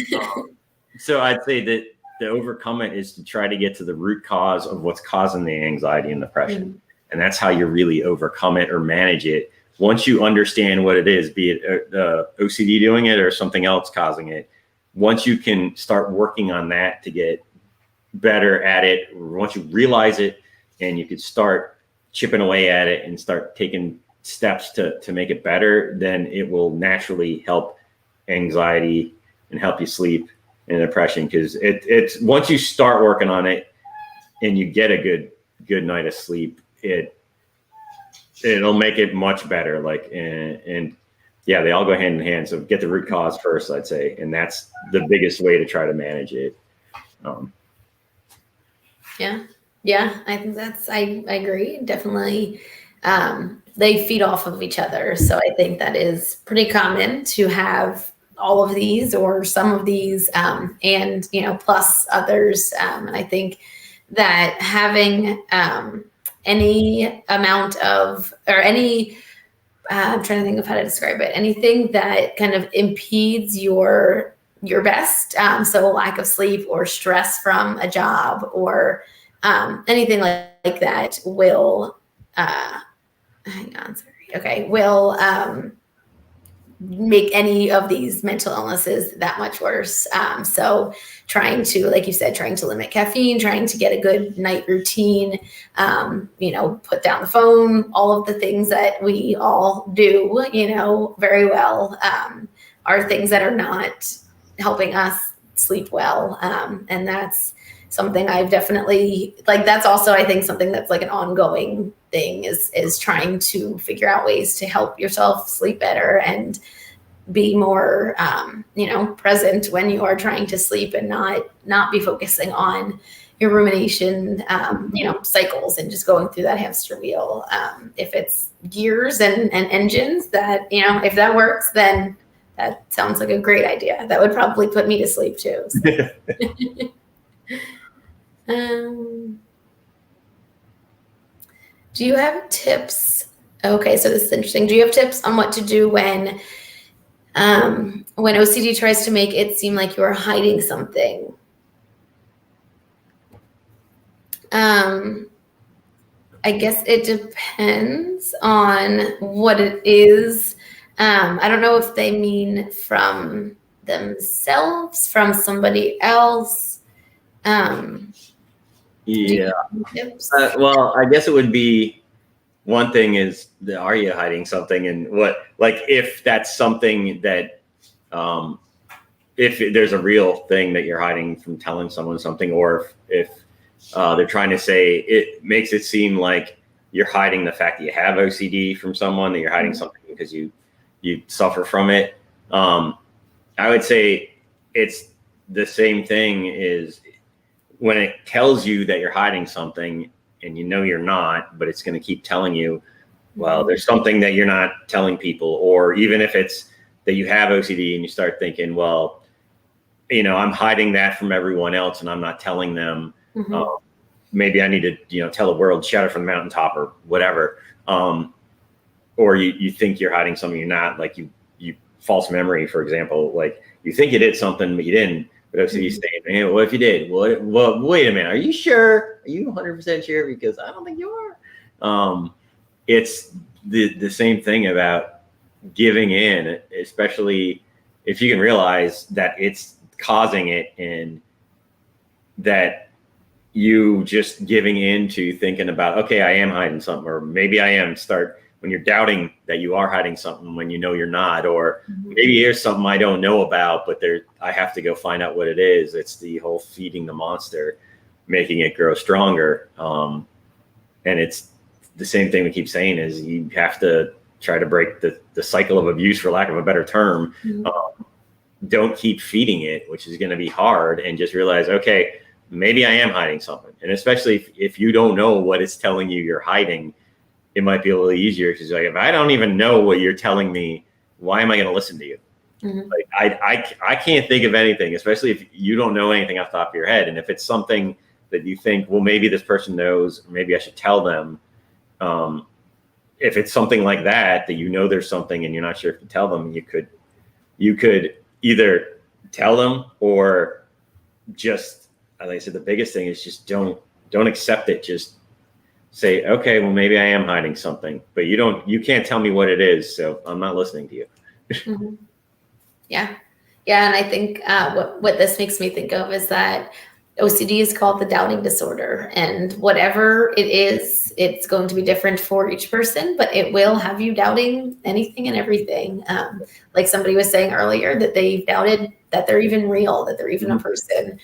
B: So I'd say that to overcome it is to try to get to the root cause of what's causing the anxiety and depression. And that's how you really overcome it or manage it. Once you understand what it is, be it OCD doing it or something else causing it, once you can start working on that to get better at it, once you realize it and you could start chipping away at it and start taking steps to make it better, then it will naturally help anxiety and help you sleep and depression. Because it's once you start working on it and you get a good night of sleep, it'll make it much better. Like, and yeah, they all go hand in hand. So get the root cause first, I'd say. And that's the biggest way to try to manage it.
A: Yeah, I think I agree. Definitely. They feed off of each other. So I think that is pretty common to have all of these or some of these, and, plus others. And I think that having, any amount of, or any, I'm trying to think of how to describe it, anything that kind of impedes your best. So lack of sleep or stress from a job or anything like that will, will make any of these mental illnesses that much worse. So trying to, like you said, trying to limit caffeine, trying to get a good night routine, put down the phone, all of the things that we all do, very well, are things that are not helping us sleep well. And that's something I've definitely, that's also, I think, something that's like an ongoing thing is trying to figure out ways to help yourself sleep better and be more, present when you are trying to sleep and not be focusing on rumination, cycles and just going through that hamster wheel. If it's gears and engines that, if that works, then that sounds like a great idea. That would probably put me to sleep too. So. Do you have tips? Okay, so this is interesting. Do you have tips on what to do when OCD tries to make it seem like you are hiding something? I guess it depends on what it is. I don't know if they mean from themselves, from somebody else.
B: Yeah. Well, I guess it would be, one thing is, are you hiding something? And if that's something that, if there's a real thing that you're hiding from telling someone something, or if they're trying to say, it makes it seem like you're hiding the fact that you have OCD from someone, that you're hiding something because you suffer from it. I would say it's the same thing is when it tells you that you're hiding something and you're not, but it's going to keep telling you, well, there's something that you're not telling people. Or even if it's that you have OCD and you start thinking, well, I'm hiding that from everyone else and I'm not telling them. Maybe I need to, tell the world, shout it from the mountaintop or whatever. Or you think you're hiding something you're not, like you false memory, for example, like you think you did something, but you didn't. But OCD is saying, man, what if you did? Well, wait a minute. Are you sure? Are you 100% sure? Because I don't think you are. It's the same thing about giving in, especially if you can realize that it's causing it and that you just giving in to thinking about, okay, I am hiding something, or maybe I am. Start when you're doubting that you are hiding something when you're not, or maybe here's something I don't know about, but I have to go find out what it is. It's the whole feeding the monster, making it grow stronger. And it's the same thing we keep saying is you have to try to break the cycle of abuse, for lack of a better term. Don't keep feeding it, which is going to be hard, and just realize, okay, maybe I am hiding something. And especially if you don't know what it's telling you you're hiding, it might be a little easier, because like, if I don't even know what you're telling me, why am I going to listen to you? Like I can't think of anything, especially if you don't know anything off the top of your head. And if it's something that you think, well, maybe this person knows, or maybe I should tell them. If it's something like that there's something and you're not sure if to tell them, you could either tell them, or just, like I said, the biggest thing is just don't accept it. Just say, okay, well, maybe I am hiding something, but you can't tell me what it is, so I'm not listening to you.
A: Yeah. And I think what this makes me think of is that OCD is called the doubting disorder, and whatever it is, it's going to be different for each person, but it will have you doubting anything and everything. Like somebody was saying earlier, that they doubted that they're even real, that they're even a person.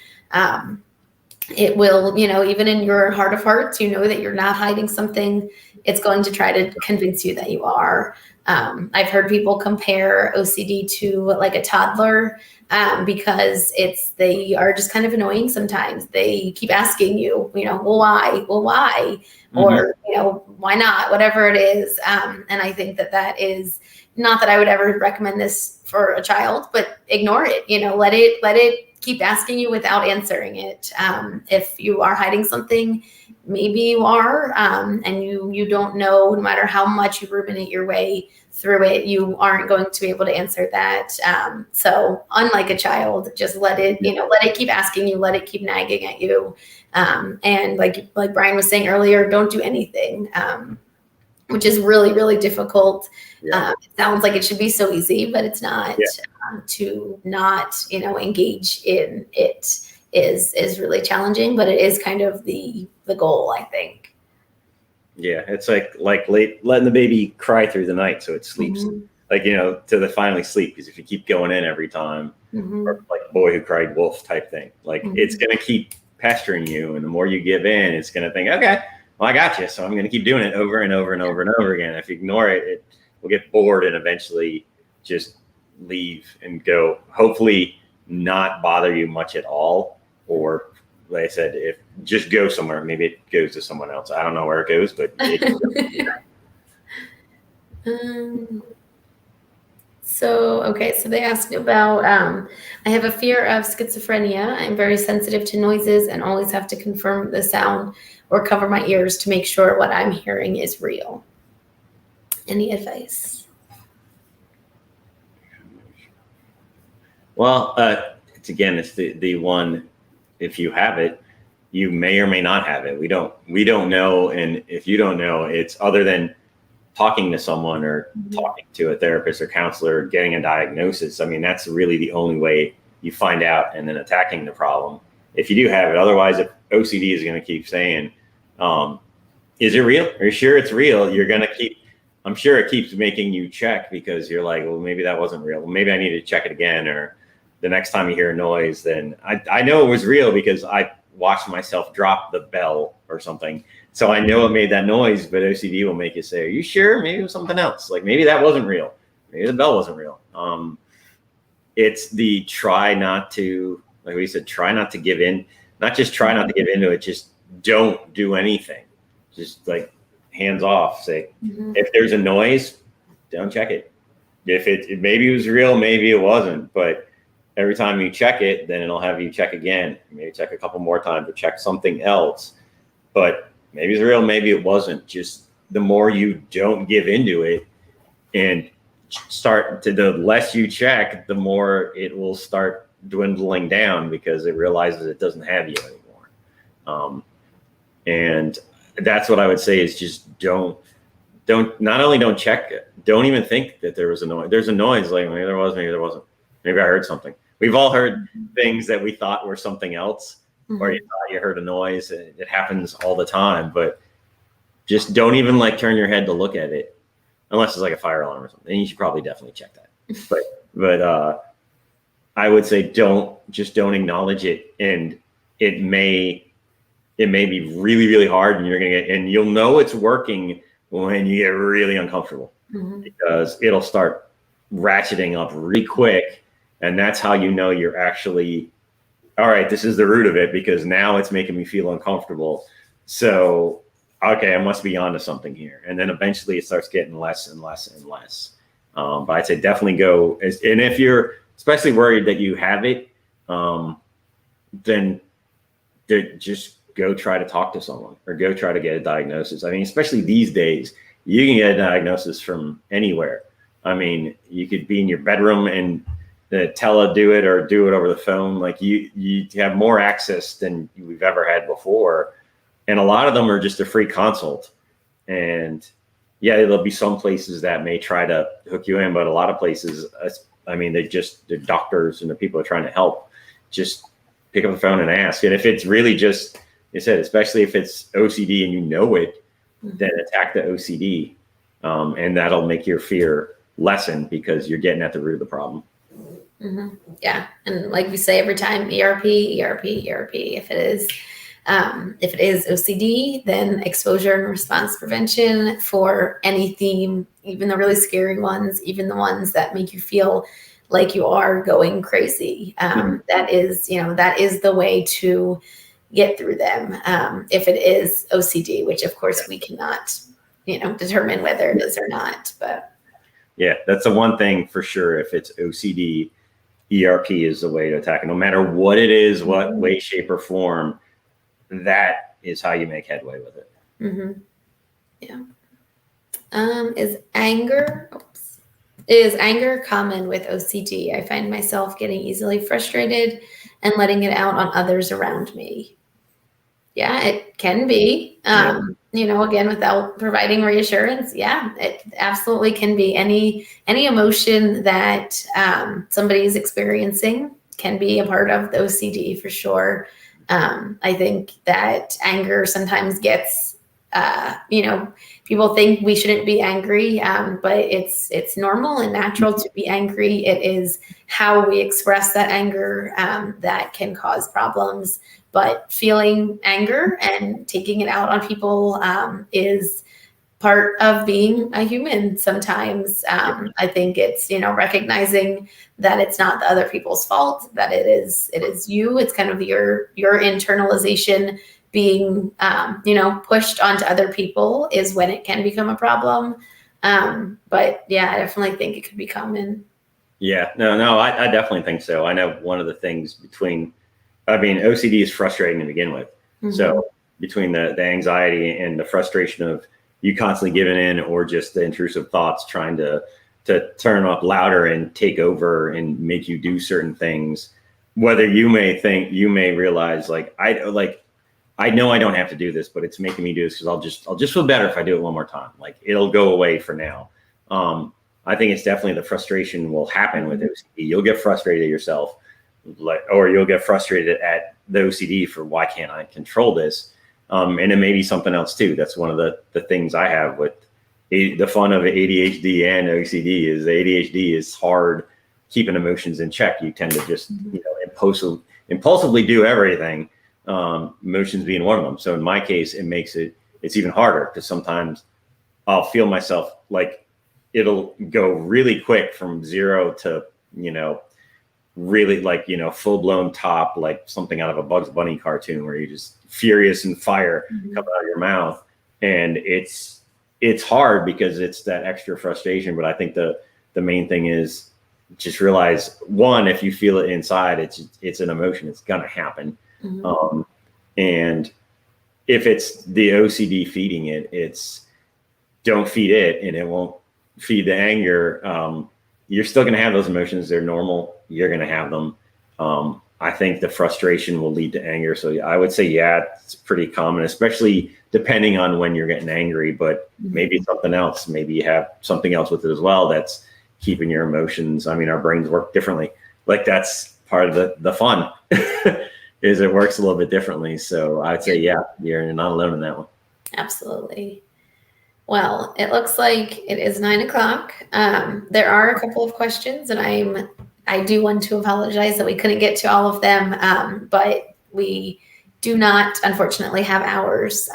A: It will, even in your heart of hearts, that you're not hiding something. It's going to try to convince you that you are. I've heard people compare OCD to like a toddler, because they are just kind of annoying sometimes. They keep asking you, well, why? Well, why? Or, why not? Whatever it is. And I think that is not that I would ever recommend this for a child, but ignore it. Let it keep asking you without answering it. If you are hiding something, maybe you are, and you don't know, no matter how much you ruminate your way through it, you aren't going to be able to answer that. So unlike a child, just let it keep asking you, let it keep nagging at you. And like Brian was saying earlier, don't do anything, which is really, really difficult. It sounds like it should be so easy, but it's not. To not, engage in it is really challenging, but it is kind of the goal, I think. Yeah,
B: it's like letting the baby cry through the night so it sleeps, till they finally sleep. Because if you keep going in every time, or like Boy Who Cried Wolf type thing, it's going to keep pestering you, and the more you give in, it's going to think, okay, well, I got you, so I'm going to keep doing it over and over and over and over again. If you ignore it, it will get bored and eventually just leave and go, hopefully not bother you much at all, or like I said, if just go somewhere, maybe it goes to someone else. I don't know where it goes, but
A: So they asked about, I have a fear of schizophrenia. I'm very sensitive to noises and always have to confirm the sound or cover my ears to make sure what I'm hearing is real. Any advice?
B: Well, it's the one, if you have it, you may or may not have it. We don't know. And if you don't know, it's other than talking to someone or talking to a therapist or counselor, getting a diagnosis. I mean, that's really the only way you find out, and then attacking the problem. If you do have it, otherwise, if OCD is going to keep saying, is it real? Are you sure it's real? You're going to I'm sure it keeps making you check, because you're like, well, maybe that wasn't real. Well, maybe I need to check it again. Or the next time you hear a noise, then I know it was real because I watched myself drop the bell or something. So I know it made that noise, but OCD will make you say, are you sure? Maybe it was something else. Like maybe that wasn't real. Maybe the bell wasn't real. It's the try not to, like we said, try not to give in, not just try not to give into it. Just don't do anything. Just like hands off, say, if there's a noise, don't check it. If it maybe it was real, maybe it wasn't, but every time you check it, then it'll have you check again, maybe check a couple more times or check something else. But maybe it's real, maybe it wasn't. Just the more you don't give into it and the less you check, the more it will start dwindling down, because it realizes it doesn't have you anymore. And that's what I would say is just don't not only don't check it, don't even think that there was a noise. There's a noise, like maybe there was, maybe there wasn't. Maybe I heard something. We've all heard things that we thought were something else, or you thought you heard a noise. It happens all the time, but just don't even like turn your head to look at it, unless it's like a fire alarm or something. And you should probably definitely check that. But I would say don't acknowledge it, and it may be really, really hard, and you'll know it's working when you get really uncomfortable, because it'll start ratcheting up really quick. And that's how you know you're actually, all right, this is the root of it, because now it's making me feel uncomfortable. So, okay, I must be onto something here. And then eventually it starts getting less and less and less. But I'd say definitely go, and if you're especially worried that you have it, then just go try to talk to someone, or go try to get a diagnosis. I mean, especially these days, you can get a diagnosis from anywhere. I mean, you could be in your bedroom and do it over the phone. Like you have more access than we've ever had before. And a lot of them are just a free consult. And yeah, there'll be some places that may try to hook you in, but a lot of places, I mean, they're doctors and the people are trying to help. Just pick up the phone and ask. And if it's really just, you said, especially if it's OCD and you know it, then attack the OCD. And that'll make your fear lessen, because you're getting at the root of the problem.
A: Yeah. And like we say every time, ERP. If it is OCD, then exposure and response prevention for any theme, even the really scary ones, even the ones that make you feel like you are going crazy. That is the way to get through them. If it is OCD, which of course we cannot, determine whether it is or not, but.
B: Yeah, that's the one thing for sure. If it's OCD, ERP is the way to attack it. No matter what it is, what way, shape, or form, that is how you make headway with it.
A: Yeah. Is anger common with OCD? I find myself getting easily frustrated and letting it out on others around me. Yeah, it can be. Again, without providing reassurance. Yeah, it absolutely can be. Any emotion that somebody is experiencing can be a part of the OCD for sure. I think that anger sometimes gets, people think we shouldn't be angry, but it's normal and natural to be angry. It is how we express that anger that can cause problems. But feeling anger and taking it out on people is part of being a human sometimes. I think it's, recognizing that it's not the other people's fault, that it is you. It's kind of your internalization being, pushed onto other people is when it can become a problem. But yeah, I definitely think it could be common.
B: Yeah, no, I definitely think so. I know one of the things OCD is frustrating to begin with. Mm-hmm. So between the anxiety and the frustration of you constantly giving in, or just the intrusive thoughts trying to turn up louder and take over and make you do certain things, whether you may realize I know I don't have to do this, but it's making me do this because I'll just feel better if I do it one more time. Like, it'll go away for now. I think it's definitely the frustration will happen with OCD. You'll get frustrated at yourself, or you'll get frustrated at the OCD for, why can't I control this? And it may be something else too. That's one of the things I have with the fun of ADHD and OCD is ADHD is hard keeping emotions in check. You tend to just impulsively do everything. Emotions being one of them. So in my case, it's even harder, because sometimes I'll feel myself like it'll go really quick from 0 to, really full blown top, like something out of a Bugs Bunny cartoon where you're just furious and fire come out of your mouth. And it's hard because it's that extra frustration. But I think the main thing is just realize, one, if you feel it inside, it's an emotion. It's going to happen. Mm-hmm. And if it's the OCD feeding it, don't feed it, and it won't feed the anger. You're still going to have those emotions. They're normal. You're going to have them. I think the frustration will lead to anger. So I would say, yeah, it's pretty common, especially depending on when you're getting angry, but maybe it's something else. Maybe you have something else with it as well that's keeping your emotions. I mean, our brains work differently. Like, that's part of the fun is it works a little bit differently. So I'd say, yeah, you're not alone in that one.
A: Absolutely. Well, it looks like it is 9:00. There are a couple of questions, and I do want to apologize that we couldn't get to all of them, but we do not, unfortunately, have hours.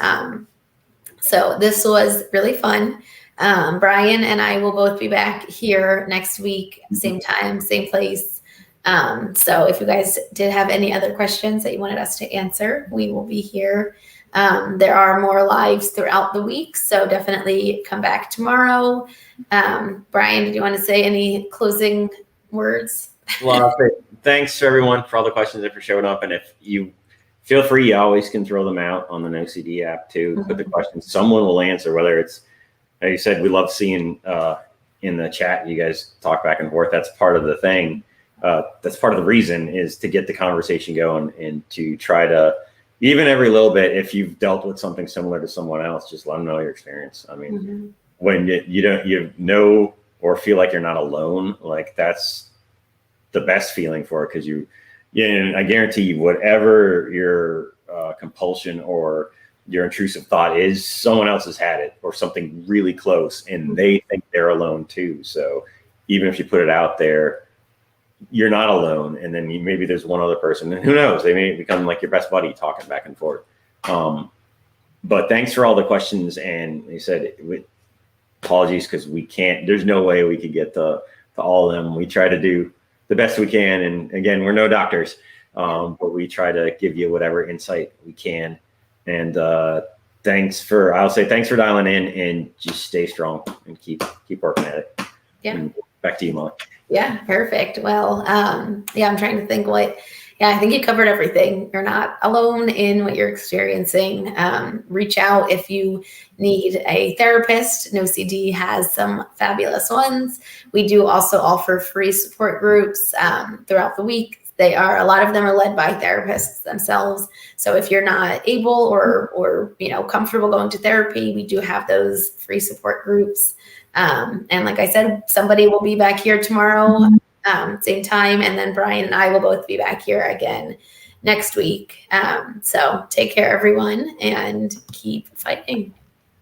A: So this was really fun. Brian and I will both be back here next week, same time, same place. So if you guys did have any other questions that you wanted us to answer, we will be here. There are more lives throughout the week, so definitely come back tomorrow. Brian, did you want to say any closing words?
B: Well, I'll say thanks to everyone for all the questions and for showing up. And if you feel free, you always can throw them out on the NoCD app too. Put the questions, someone will answer, whether it's, like you said, we love seeing in the chat, you guys talk back and forth. That's part of the thing. That's part of the reason, is to get the conversation going and to try to, even every little bit, if you've dealt with something similar to someone else, just let them know your experience. I mean, when you know or feel like you're not alone, like, that's the best feeling for it, because I guarantee you, whatever your compulsion or your intrusive thought is, someone else has had it, or something really close, and they think they're alone too. So even if you put it out there, you're not alone. And then maybe there's one other person, and who knows, they may become like your best buddy, talking back and forth. But thanks for all the questions. And they said, apologies, because there's no way we could get to all of them. We try to do the best we can. And again, we're no doctors, but we try to give you whatever insight we can. And thanks for dialing in, and just stay strong and keep working at it.
A: Yeah.
B: And back to you, Mollie.
A: Yeah, perfect. Well, I'm trying to think I think you covered everything. You're not alone in what you're experiencing. Reach out if you need a therapist. NoCD has some fabulous ones. We do also offer free support groups throughout the week. A lot of them are led by therapists themselves. So if you're not able or comfortable going to therapy, we do have those free support groups. And like I said, somebody will be back here tomorrow, same time. And then Brian and I will both be back here again next week. So take care, everyone, and keep fighting.